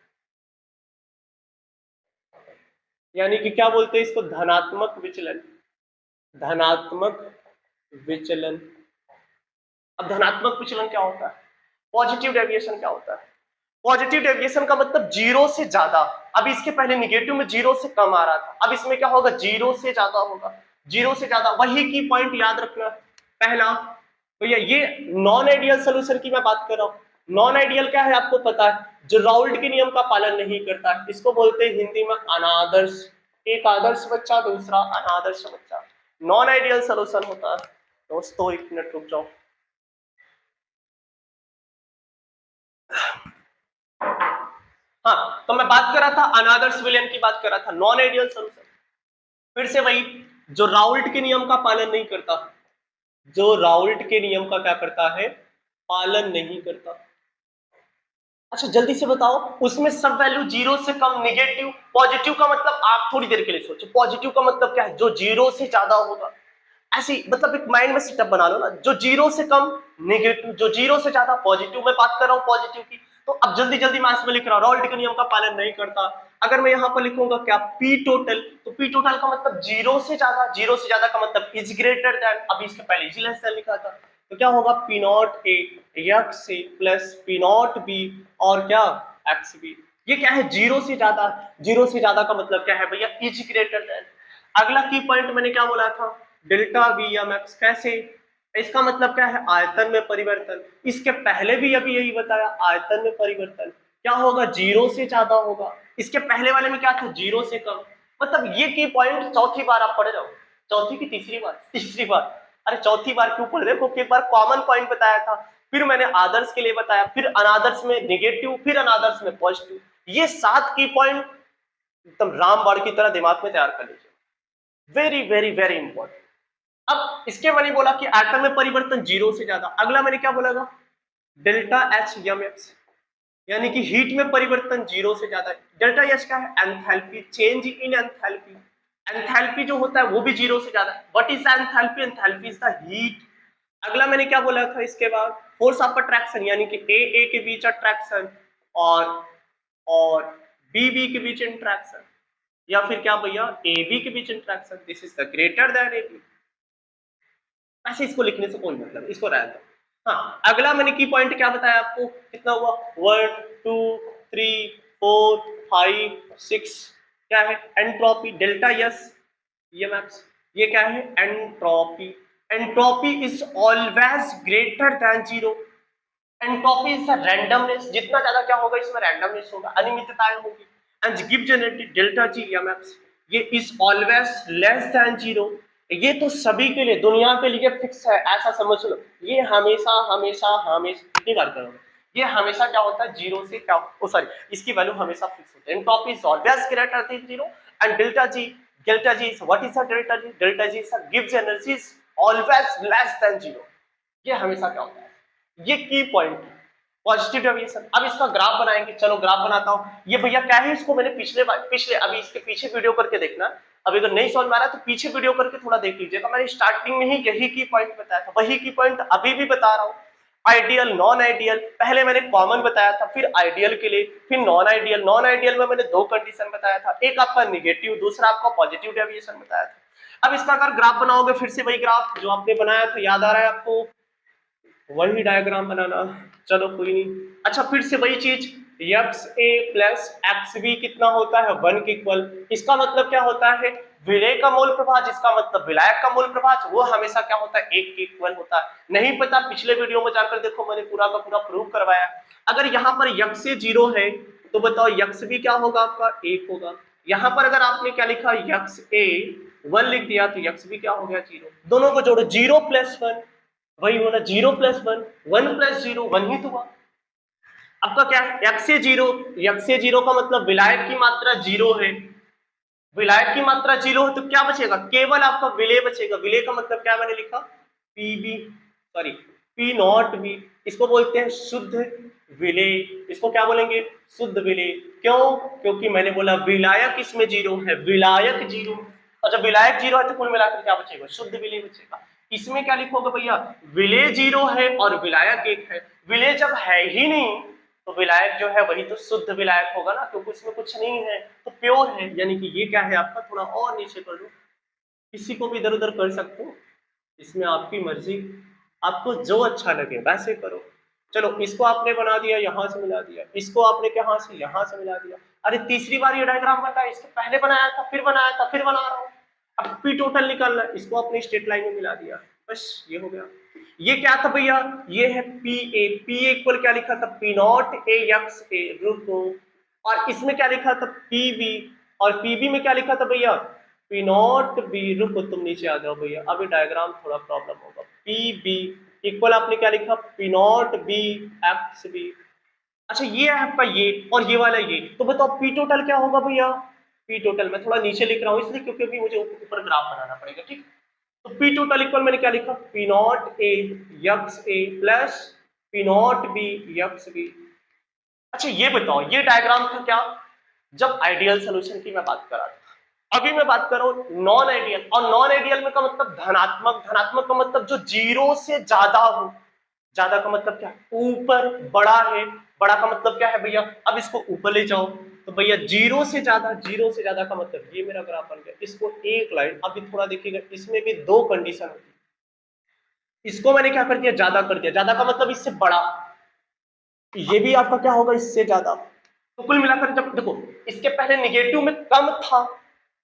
यानी कि क्या बोलते हैं इसको, धनात्मक विचलन, धनात्मक विचलन। अब धनात्मक विचलन क्या होता है, पॉजिटिव डेविएशन क्या होता है, पॉजिटिव डेविएशन का मतलब जीरो से ज्यादा। अब इसके पहले निगेटिव में जीरो से कम आ रहा था, अब इसमें क्या होगा, जीरो से ज्यादा होगा, जीरो से ज्यादा। वही की पॉइंट याद रखना, पहला तो ये नॉन आइडियल सोल्यूशन की मैं बात कर रहा हूं। नॉन आइडियल क्या है आपको पता है, जो राउल्ट के नियम का पालन नहीं करता है, इसको बोलते हैं हिंदी में अनादर्श। एक आदर्श बच्चा, दूसरा अनादर्श बच्चा, नॉन आइडियल सोल्यूशन होता है। दोस्तों एक मिनट रुक जाओ। हाँ, तो मैं बात कर रहा था अनादर्श विलयन की, बात कर रहा था नॉन आइडियल सोल्यूशन। फिर से वही, जो राउल्ट के नियम का पालन नहीं करता, जो राउल्ट के नियम का क्या करता है, पालन नहीं करता। अच्छा जल्दी से बताओ, उसमें सब वैल्यू जीरो से कम, निगेटिव। पॉजिटिव का मतलब आप थोड़ी देर के लिए सोचो, पॉजिटिव का मतलब क्या है, जो जीरो से ज्यादा होगा। ऐसी मतलब एक माइंड में सेटअप बना लो ना, जो जीरो से कम नेगेटिव, जो जीरो से ज्यादा पॉजिटिव। मैं बात कर रहा हूँ पॉजिटिव की। तो अब जल्दी जल्दी मैं इसमें लिख रहा हूँ, राउल्ट के नियम का पालन नहीं करता। अगर मैं यहाँ पर लिखूंगा क्या, पी टोटल, तो पी टोटल का मतलब जीरो से ज्यादा, जीरो से ज्यादा का मतलब इज ग्रेटर देन, अभी इसके पहले इज लेस देन लिखा था, तो क्या होगा, P naught A x A plus P naught B और क्या एक्स बी। ये क्या है, जीरो से ज्यादा, जीरो से ज्यादा का मतलब क्या है भैया, इज ग्रेटर देन। अगला की पॉइंट मैंने क्या बोला था, डेल्टा वी एम एक्स, कैसे, इसका मतलब क्या है, आयतन में परिवर्तन। इसके पहले भी अभी यही बताया, आयतन में परिवर्तन क्या होगा, जीरो से ज्यादा होगा। इसके पहले वाले में क्या था, जीरो से कम। मतलब ये की पॉइंट चौथी बार आप पढ़ जाओ, चौथी की तीसरी बार, तीसरी बार, अरे चौथी बार क्यों पढ़ रहे हो, क्योंकि एक बार कॉमन पॉइंट बताया था, फिर मैंने आदर्श के लिए बताया, फिर अनादर्श में नेगेटिव, फिर अनादर्श में पॉजिटिव। ये 7 की पॉइंट एकदम रामबाण की तरह दिमाग में तैयार कर लीजिए, वेरी वेरी वेरी इंपॉर्टेंट। अब इसके मैंने बोला कि एटम में परिवर्तन जीरो से ज्यादा। अगला मैंने क्या बोला था, डेल्टा एच एम एक्स, यानी कि हीट में परिवर्तन जीरो से ज्यादा। डेल्टा एच क्या है, enthalpy, change in enthalpy. Enthalpy जो होता है वो भी जीरो से ज्यादा। What is enthalpy, enthalpy is the heat. अगला मैंने क्या बोला था इसके बाद, फोर्स ऑफ अट्रैक्शन, यानी कि ए के बीच अट्रैक्शन और बी के बीच इंट्रैक्शन, या फिर क्या भैया, ए बी के बीच interaction, this is the greater than A B. ऐसे इसको लिखने से कोई मतलब, इसको रहने दो। हाँ, अगला मैंने की पॉइंट क्या बताया आपको, कितना हुआ, 1 2 3 4 5 6, क्या है, एंट्रोपी, डेल्टा यस ये मैक्स, ये क्या है, entropy. Entropy is always greater than zero. Entropy is randomness, जितना ज्यादा क्या होगा इसमें, रैंडमनेस होगा, अनियमितताएं होगी। And give generated delta G या मैक्स, ये is always less than zero. ये तो सभी के लिए, दुनिया के लिए फिक्स है, ऐसा समझ लो। ये हमेशा हमेशा हमेशा, कितनी बार करोगे, ये हमेशा क्या होता है, जीरो से क्या, ओ सॉरी, इसकी वैल्यू हमेशा फिक्स होती है। Entropy is always greater than zero and delta G is what is the delta G, delta G is gives energy is always less than zero. ये हमेशा क्या होता है, ये की पॉइंट पॉजिटिव डेविएशन। अब इसका ग्राफ बनाएंगे, चलो ग्राफ बनाता हूं। ये भैया क्या है, इसको मैंने पिछले अभी इसके पीछे वीडियो करके देखना, अभी अगर नहीं समझ में आ रहा है तो पीछे वीडियो करके थोड़ा देख लीजिएगा। मैंने स्टार्टिंग में ही यही की पॉइंट बताया था, वही की पॉइंट अभी भी बता रहा हूं। आइडियल नॉन आइडियल, पहले मैंने कॉमन बताया था, फिर आइडियल के लिए, फिर नॉन आइडियल। नॉन आइडियल में मैंने 2 कंडीशन बताया था, एक आपका निगेटिव, दूसरा आपका पॉजिटिव डेविएशन बताया था। अब इसका अगर ग्राफ बनाओगे, फिर से वही ग्राफ जो आपने बनाया था, याद आ रहा है आपको, वही डायग्राम बनाना, चलो कोई नहीं। अच्छा फिर से वही चीज, x A plus x B कितना होता है, 1 के इक्वल। इसका मतलब क्या होता है, विलेय का मूल प्रभाज, इसका मतलब विलायक का मूल प्रभाज, वो हमेशा क्या होता है, 1 के इक्वल होता है। नहीं पता, पिछले वीडियो में जाकर देखो, मैंने पूरा का पूरा प्रूव करवाया। अगर यहाँ पर यक्स से 0 है तो बताओ यक्स भी क्या होगा आपका, 1 होगा। यहाँ पर अगर आपने क्या लिखा, यक्स ए 1 लिख दिया तो यक्स भी क्या हो गया, 0। दोनों को जोड़ो, 0 प्लस 1 वही होना, 0 प्लस 1, 1 प्लस 0 1 ही तो हुआ। आपका क्या है, x से 0, x से 0 का मतलब विलायक की मात्रा 0 है, विलायक की मात्रा 0 है तो क्या बचेगा, केवल आपका विलेय बचेगा। विलेय का मतलब क्या मैंने लिखा, पी नॉट बी, इसको बोलते हैं शुद्ध विलेय। इसको क्या बोलेंगे? शुद्ध विलेय। क्यों? क्योंकि मैंने बोला विलायक इसमें जीरो है, विलायक जीरो, और जब विलायक जीरो है तो कुल मिलाकर क्या बचेगा? शुद्ध विलेय बचेगा। इसमें क्या लिखोगे भैया? विलेय जीरो है और विलायक एक है। विलेय जब है ही नहीं तो विलायक जो है वही तो शुद्ध विलायक होगा ना, क्योंकि उसमें कुछ नहीं है तो प्योर है। यानी कि ये क्या है आपका, थोड़ा और नीचे कर लो, किसी को भी इधर उधर कर सकते हो, इसमें आपकी मर्जी, आपको जो अच्छा लगे वैसे करो। चलो इसको आपने बना दिया, यहां से मिला दिया, इसको आपने कहां से, यहां से मिला दिया। अरे तीसरी बार ये डायग्राम बन रहा है, इसके पहले बनाया था, फिर बनाया था, फिर बना रहा हूं। अब पी टोटल निकालना है, इसको अपनी स्ट्रेट लाइन में मिला दिया, बस ये हो गया। ये क्या था भैया? ये है पी ए। पी इक्वल क्या लिखा था? P naught A x A रुको, और इसमें क्या लिखा था? पी बी, और पीबी में क्या लिखा था भैया? P naught B. रुको तुम नीचे आ जाओ भैया, अभी डायग्राम थोड़ा प्रॉब्लम होगा। पी बी इक्वल आपने क्या लिखा? P naught B x B. अच्छा ये है आपका ये, और ये वाला ये, तो बताओ पी टोटल क्या होगा भैया? पी टोटल मैं थोड़ा नीचे लिख रहा हूँ इसलिए क्योंकि अभी मुझे ऊपर ग्राफ बनाना पड़ेगा, ठीक। तो पी टोटल इक्वल मैंने क्या लिखा? P naught A x A plus P naught B x B. अच्छा ये बताओ ये डायग्राम था क्या? जब आइडियल सोल्यूशन की मैं बात कर रहा था। अभी मैं बात कर रहा हूं नॉन आइडियल, और नॉन आइडियल में का मतलब धनात्मक। धनात्मक का मतलब जो जीरो से ज्यादा हो। ज्यादा का मतलब क्या? ऊपर, बड़ा है। बड़ा का मतलब क्या है भैया? अब इसको ऊपर ले जाओ तो भैया जीरो से ज्यादा, जीरो से ज्यादा का मतलब ये मेरा ग्राफ बन गया। इसको एक लाइन, अभी थोड़ा देखिएगा, इसमें भी दो कंडीशन होती है। इसको मैंने क्या कर दिया? ज्यादा कर दिया। ज्यादा का मतलब इससे बड़ा, ये भी आपका क्या होगा? इससे ज्यादा। तो कुल मिलाकर जब देखो, इसके पहले निगेटिव में कम था।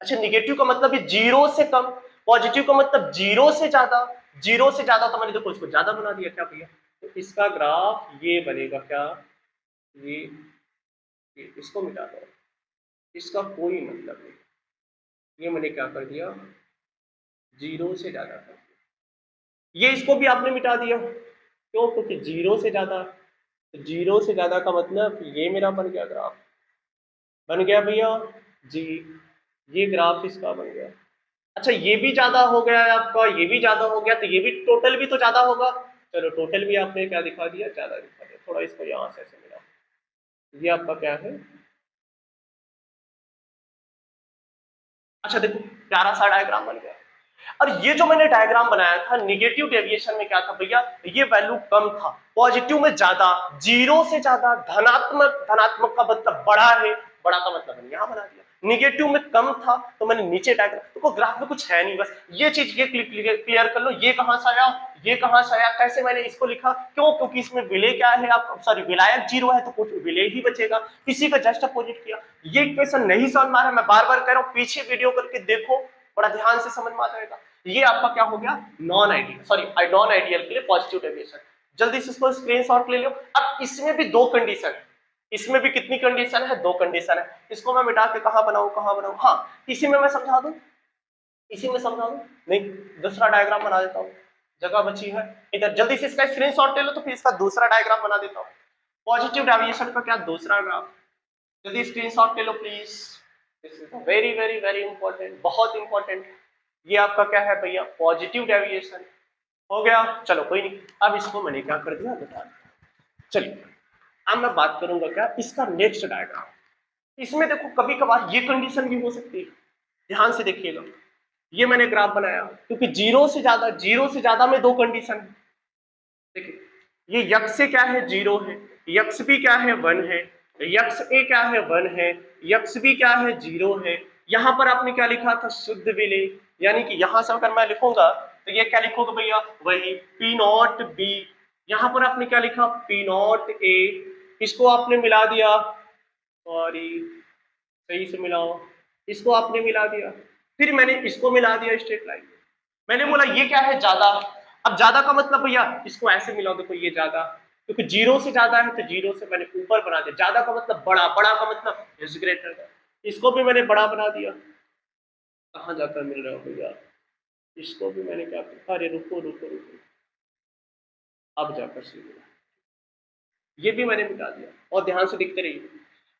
अच्छा निगेटिव का मतलब ये जीरो से कम, पॉजिटिव का मतलब जीरो से ज्यादा। जीरो से ज्यादा तो मैंने देखो इसको ज्यादा बना दिया क्या भैया? तो इसका ग्राफ ये बनेगा क्या? ये, इसको मिटा दो, इसका कोई मतलब नहीं। ये मैंने क्या कर दिया? जीरो से ज्यादा कर दिया। ये इसको भी आपने मिटा दिया, क्यों? क्योंकि जीरो से ज्यादा, जीरो से ज्यादा का मतलब ये मेरा बन गया ग्राफ, बन गया भैया जी, ये ग्राफ इसका बन गया। अच्छा ये भी ज्यादा हो गया है आपका, ये भी ज्यादा हो गया, तो ये भी टोटल भी तो ज्यादा होगा। चलो टोटल भी आपने क्या दिखा दिया? ज्यादा दिखा दिया। थोड़ा इसको यहां से ऐसे मिला, ये आपका क्या है? अच्छा देखो प्यारा सा डायग्राम बन गया। और ये जो मैंने डायग्राम बनाया था निगेटिव डेविएशन में क्या था भैया? ये वैल्यू कम था, पॉजिटिव में ज्यादा, जीरो से ज्यादा, धनात्मक। धनात्मक का मतलब बड़ा है, बड़ा का मतलब मैंने यहां बना दिया। निगेटिव में कम था तो मैंने नीचे डायग्राम। तो ग्राफ में कुछ है नहीं, बस ये चीज ये क्लियर कर लो। ये कहां से आया, ये कहां से आया, कैसे मैंने इसको लिखा? क्यों? क्योंकि इसमें विलेय क्या है आप, सॉरी विलायक जीरो है तो कुछ विलेय ही बचेगा, इसी का जस्ट अपोजिट किया। ये इक्वेशन नहीं समझ में आ रहा, मैं बार बार कह रहा हूं पीछे वीडियो करके देखो, बड़ा ध्यान से समझ में आ जाएगा। ये आपका क्या हो गया? Non ideal, sorry non ideal के लिए पॉजिटिव डेविएशन। जल्दी से इसको स्क्रीनशॉट ले लो। अब इसमें भी दो कंडीशन है, इसमें भी कितनी कंडीशन है? दो कंडीशन है। इसको मैं मिटा के कहां बनाऊं, कहां बनाऊं? हाँ इसी में मैं समझा दूं, इसी में समझा दूं। नहीं दूसरा डायग्राम बना देता हूं, जगह बची है इधर। जल्दी से इसका स्क्रीनशॉट ले लो तो फिर इसका दूसरा डायग्राम बना देता हूं। पॉजिटिव डेविएशन का क्या दूसरा ग्राफ, जल्दी स्क्रीनशॉट ले लो please. This is very very very important, बहुत इंपॉर्टेंट। ये आपका क्या है भैया? पॉजिटिव डेविएशन हो गया। चलो कोई नहीं, अब इसको मैंने क्या कर दिया बता दिया। चलिए अब मैं बात करूंगा क्या? इसका नेक्स्ट डायग्राम। इसमें देखो कभी कभार ये कंडीशन भी हो सकती है, ध्यान से देखिएगा। ये मैंने ग्राफ बनाया क्योंकि जीरो से ज्यादा, जीरो से ज्यादा में दो कंडीशन है। देखिए ये यक्स से क्या है? जीरो है। यक्स भी क्या है? वन है। यक्स ए क्या है? वन है। यक्स भी क्या है? जीरो है। यहां पर आपने क्या लिखा था? शुद्ध विलेय। यानी कि यहां से अगर मैं लिखूंगा तो ये क्या लिखोगे भैया? वही पी नॉट बी। यहां पर आपने क्या लिखा? पी नॉट ए। इसको आपने मिला दिया, सॉरी सही से मिलाओ, इसको आपने मिला दिया, फिर मैंने इसको मिला दिया स्ट्रेट लाइन। मैंने बोला ये क्या है? ज्यादा। अब ज्यादा का मतलब भैया इसको ऐसे मिलाओ, देखो ये ज्यादा, क्योंकि जीरो से ज्यादा है तो जीरो से मैंने ऊपर बना दिया। ज्यादा का मतलब बड़ा, बड़ा का मतलब इज ग्रेटर। इसको भी मैंने बड़ा बना दिया। कहाँ जाकर मिल रहा हो भैया? इसको भी मैंने क्या किया? अरे रुको रुको रुको, अब जाकर से मिला, ये भी मैंने मिटा दिया। और ध्यान से दिखते रहिए।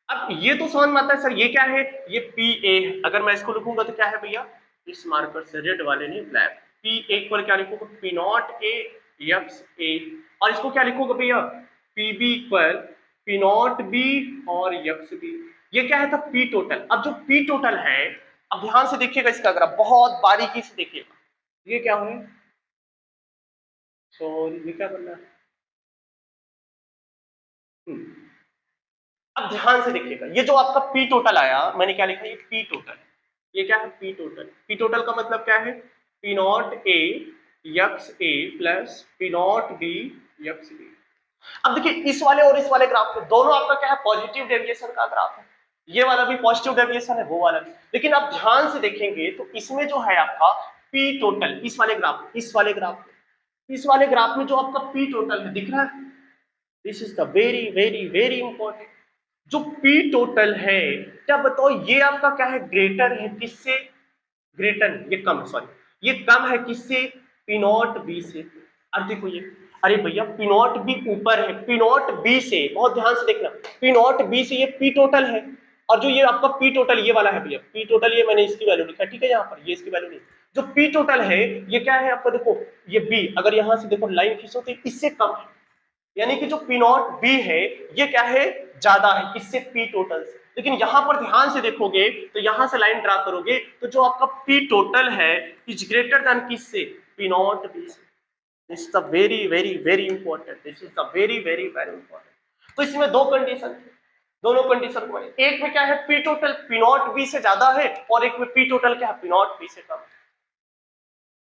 अब ये तो समझ में आता है सर ये क्या है? ये पी ए। अगर मैं इसको लिखूंगा तो क्या है भैया? इस मार्कर से, रेड वाले नहीं ब्लैक, पी एक पर क्या लिखोगे, P naught A x A, और इसको क्या लिखोगे भैया, P B equal P naught B और यक्स बी। ये क्या है था, पी टोटल। अब जो पी टोटल है, अब ध्यान से देखिएगा इसका ग्राफ, बहुत बारीकी से देखिएगा, ये क्या है, सॉरी ये क्या करना है, अब ध्यान से देखिएगा, ये जो आपका पी टोटल आया, मैंने क्या लिखा, ये पी टोटल, ये क्या है, पी टोटल। पी टोटल का मतलब क्या है, P naught A x A plus P naught B x B. अब देखिए इस वाले और इस वाले ग्राफ में दोनों आपका क्या है, पॉजिटिव डेविएशन का ग्राफ है, ये वाला भी पॉजिटिव डेविएशन है, वो वाला भी। लेकिन आप ध्यान से देखेंगे तो इसमें जो है आपका पी टोटल, इस वाले ग्राफ, इस वाले ग्राफ, इस वाले ग्राफ में जो आपका पी टोटल है दिख रहा है, this is the very very very important. जो पी टोटल है, क्या बताओ, ये आपका क्या है, ग्रेटर है किससे, ग्रेटर, ये कम, सॉरी ये कम है किससे, पी नॉट बी से। अब देखो ये, अरे भैया पी नॉट बी ऊपर है पी नॉट बी से, बहुत ध्यान से देखना, पी नॉट बी से ये पी टोटल है, और जो ये आपका पी टोटल ये वाला है भैया, पी टोटल ये मैंने इसकी वैल्यू लिखा, ठीक है, यहाँ पर ये इसकी वैल्यू नहीं, जो पी टोटल है ये क्या है आपका, देखो ये बी, अगर यहां से देखो लाइन खींचो तो इससे कम है, यानी कि जो पी नॉट बी है ये क्या है, ज्यादा है किससे, पी टोटल से। लेकिन यहां पर ध्यान से देखोगे तो यहां से लाइन ड्रा करोगे तो जो आपका पी टोटल है इज ग्रेटर देन किससे, पी नॉट बी से। This is the very very very important, this is the very very very important. तो इसमें दो कंडीशन थे, दोनों कंडीशन को, एक में क्या है, P total P naught B से ज्यादा है, और एक में पी टोटल क्या है, पी नॉट बी से कम है।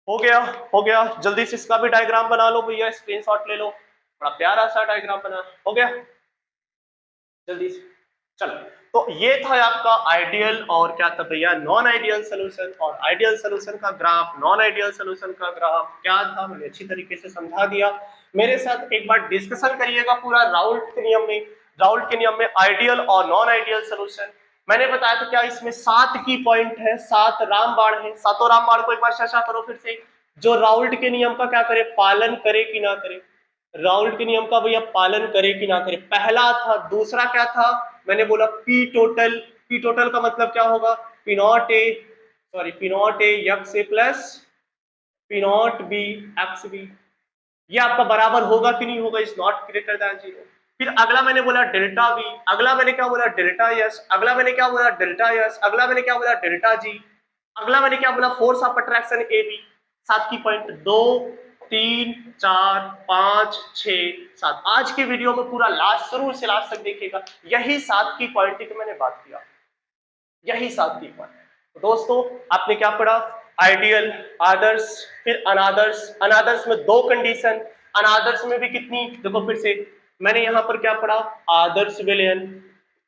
हो गया, हो गया, जल्दी से इसका भी डायग्राम बना लो भैया, स्क्रीनशॉट ले लो, बड़ा प्यारा सा डायग्राम बना, हो गया जल्दी से। चलो, तो ये था आपका आइडियल और क्या था भैया, नॉन आइडियल सोल्यूशन, और आइडियल सोल्यूशन का ग्राफ, नॉन आइडियल सोल्यूशन का ग्राफ क्या था, मैंने अच्छी तरीके से समझा दिया। मेरे साथ एक बार डिस्कशन करिएगा पूरा राउल्ट के नियम में, राउल्ट के नियम में आइडियल और नॉन आइडियल सोल्यूशन। मैंने बताया था क्या इसमें 7 की पॉइंट है, 7 रामबाण है, सातों रामबाण को एक बार चर्चा करो फिर से, जो राउल्ट के नियम का क्या करे, पालन करे कि ना करे, राउल्ट के नियम का भैया पालन करे कि ना करे, पहला था। दूसरा क्या था, मैंने बोला पी टोटल, पी टोटल का मतलब क्या होगा, P naught A, sorry P naught A x A plus P naught B x B, ये आपका बराबर होगा कि नहीं होगा, इज नॉट ग्रेटर देन 0। फिर अगला मैंने बोला डेल्टा बी, अगला मैंने क्या बोला, डेल्टा यस, अगला मैंने क्या बोला, डेल्टा यस, अगला मैंने क्या बोला, डेल्टा जी, अगला मैंने क्या बोला, force of attraction A B. 7 की पॉइंट, 2 3 4 5 6 7। आज के वीडियो में पूरा लास्ट, शुरू से लास्ट तक देखिएगा, यही 7 की पॉइंट की मैंने बात किया, यही 7 की पॉइंट। तो दोस्तों आपने क्या पढ़ा, आइडियल, आदर्श, फिर अनादर्श। अनादर्श में 2 कंडीशन, अनादर्श में भी कितनी, देखो फिर से मैंने यहां पर क्या पढ़ा, आदर्श विलयन,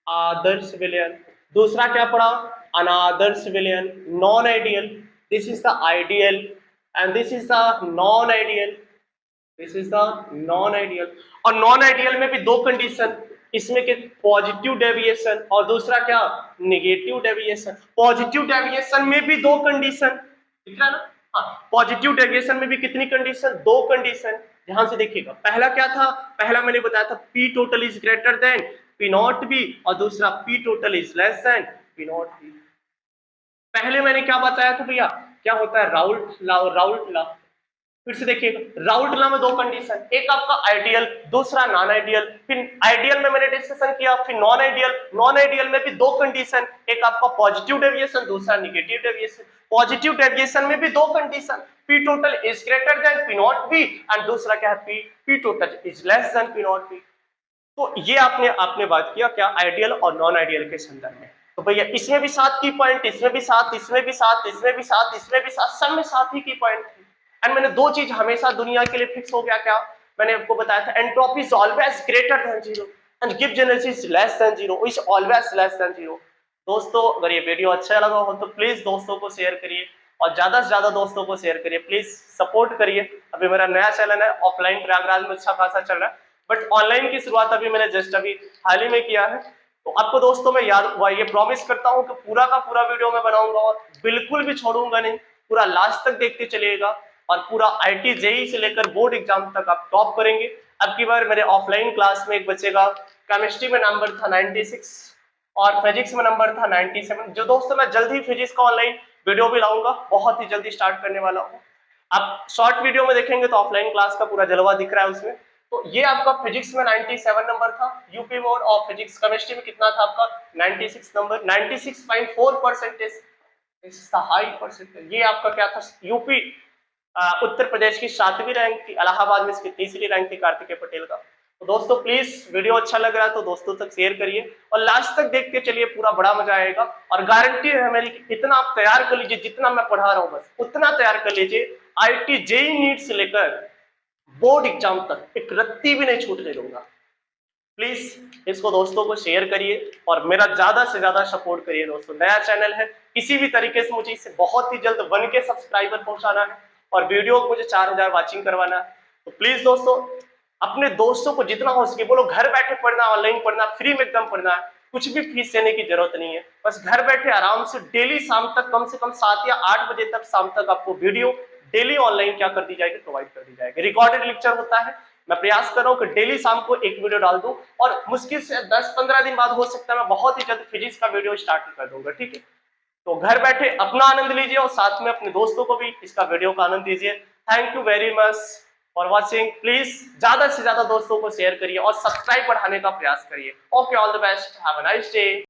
आदर्श विलयन। दूसरा क्या पढ़ा, अनादर्श विलयन, non ideal, this is the ideal and this is the non ideal, this is the non ideal. और नॉन आइडियल में भी 2 कंडीशन, इसमें के पॉजिटिव डेविएशन और दूसरा क्या, नेगेटिव डेविएशन। पॉजिटिव डेविएशन में भी 2 कंडीशन, दिख रहा है ना, हाँ, पॉजिटिव डेविएशन में भी कितनी कंडीशन, 2 कंडीशन। ध्यान से देखिएगा, पहला क्या था, पहला मैंने बताया था P total is greater than P naught B, और दूसरा P total is less than P naught B. पहले मैंने क्या बताया था भैया, क्या होता है, राउल्ट लॉ, राउल्ट लॉ। फिर से देखिएगा, राउल्ट लॉ में 2 कंडीशन, एक आपका आइडियल, दूसरा नॉन आइडियल। फिर आइडियल में मैंने डिस्कशन किया, फिर नॉन आइडियल, नॉन आइडियल में भी 2 कंडीशन, एक आपका पॉजिटिव डेविएशन, दूसरा नेगेटिव डेविएशन। पॉजिटिव डेविएशन में भी 2 condition, P total is greater than P naught B, and दूसरा क्या है, P total is less than P naught B. तो ये आपने आपने बात किया क्या, आइडियल और नॉन आइडियल के संदर्भ में। तो भैया इसमें भी 7 की पॉइंट, इसमें भी 7, इसमें भी 7, इसमें भी 7, इसमें भी 7, सब में 7 ही की पॉइंट थी। एंड मैंने 2 चीज हमेशा दुनिया के लिए फिक्स हो गया, क्या मैंने आपको बताया था, entropy is always greater then 0 and Gibbs energy is less than 0, is always less than 0। दोस्तों अगर ये वीडियो अच्छा लगा हो तो प्लीज दोस्तों को शेयर करिए, और ज्यादा से ज्यादा दोस्तों को शेयर करिए, प्लीज सपोर्ट करिए। अभी मेरा नया चैनल है, ऑफलाइन प्रयागराज में अच्छा खासा चल रहा है, बट ऑनलाइन की शुरुआत अभी मैंने जस्ट अभी हाल ही में किया है। तो आपको दोस्तों मैं ये प्रॉमिस करता हूं कि पूरा का पूरा वीडियो मैं बनाऊंगा और बिल्कुल भी छोड़ूंगा नहीं, पूरा लास्ट तक देखते चलिएगा, और पूरा आईटी जेई से लेकर बोर्ड एग्जाम तक आप टॉप करेंगे। अब की बार मेरे ऑफलाइन क्लास में एक बच्चे का केमिस्ट्री में नंबर था 96 और फिजिक्स में नंबर था 97। जो दोस्तों मैं जल्द ही फिजिक्स का ऑनलाइन वीडियो भी लाऊंगा, बहुत ही जल्दी स्टार्ट करने वाला हूँ। आप शॉर्ट वीडियो में देखेंगे तो ऑफलाइन क्लास का पूरा जलवा दिख रहा है उसमें। तो ये आपका फिजिक्स में 97 नंबर था यूपी बोर्ड, और फिजिक्स केमिस्ट्री में कितना था आपका 96 नंबर, 96.4%। High percentage. ये आपका क्या था यूपी उत्तर प्रदेश की 7वीं रैंक थी, इलाहाबाद में इसकी 3री रैंक थी कार्तिकेय पटेल का। तो दोस्तों प्लीज वीडियो अच्छा लग रहा है तो दोस्तों तक शेयर करिए और लास्ट तक देखते चलिए, पूरा बड़ा मजा आएगा। और गारंटी है मेरी कि इतना आप तैयार कर लीजिए, जितना मैं पढ़ा रहा हूँ बस उतना तैयार कर लीजिए। आईटी जेईई नीट से लेकर बोर्ड एग्जाम तक एक रत्ती भी नहीं छूटने दूंगा। प्लीज इसको दोस्तों को शेयर करिए और मेरा ज्यादा से ज्यादा सपोर्ट करिए दोस्तों। नया चैनल है, किसी भी तरीके से मुझे इसे बहुत ही जल्द 1K सब्सक्राइबर पहुंचाना है और वीडियो को मुझे 4000 वाचिंग करवाना है। तो प्लीज दोस्तों अपने दोस्तों को जितना हो सके बोलो, घर बैठे पढ़ना, ऑनलाइन पढ़ना, फ्री में एकदम पढ़ना है, कुछ भी फीस देने की जरूरत नहीं है। बस घर बैठे आराम से डेली शाम तक, कम से कम 7 या 8 बजे तक शाम तक आपको वीडियो डेली ऑनलाइन क्या कर दी जाएगी, प्रोवाइड कर दी जाएगी। रिकॉर्डेड लेक्चर होता है, मैं प्रयास कर रहा हूं कि डेली शाम को एक वीडियो डाल दूं और मुश्किल से 10-15 दिन बाद हो सकता है मैं बहुत ही जल्द फिजिक्स का वीडियो स्टार्ट कर दूंगा, ठीक है। तो घर बैठे अपना आनंद लीजिए और साथ में अपने दोस्तों को भी इसका वीडियो का आनंद दीजिए। Thank you very much for watching. Please ज्यादा से ज्यादा दोस्तों को शेयर करिए और सब्सक्राइब बढ़ाने का प्रयास करिए। Okay, all the best, have a nice day.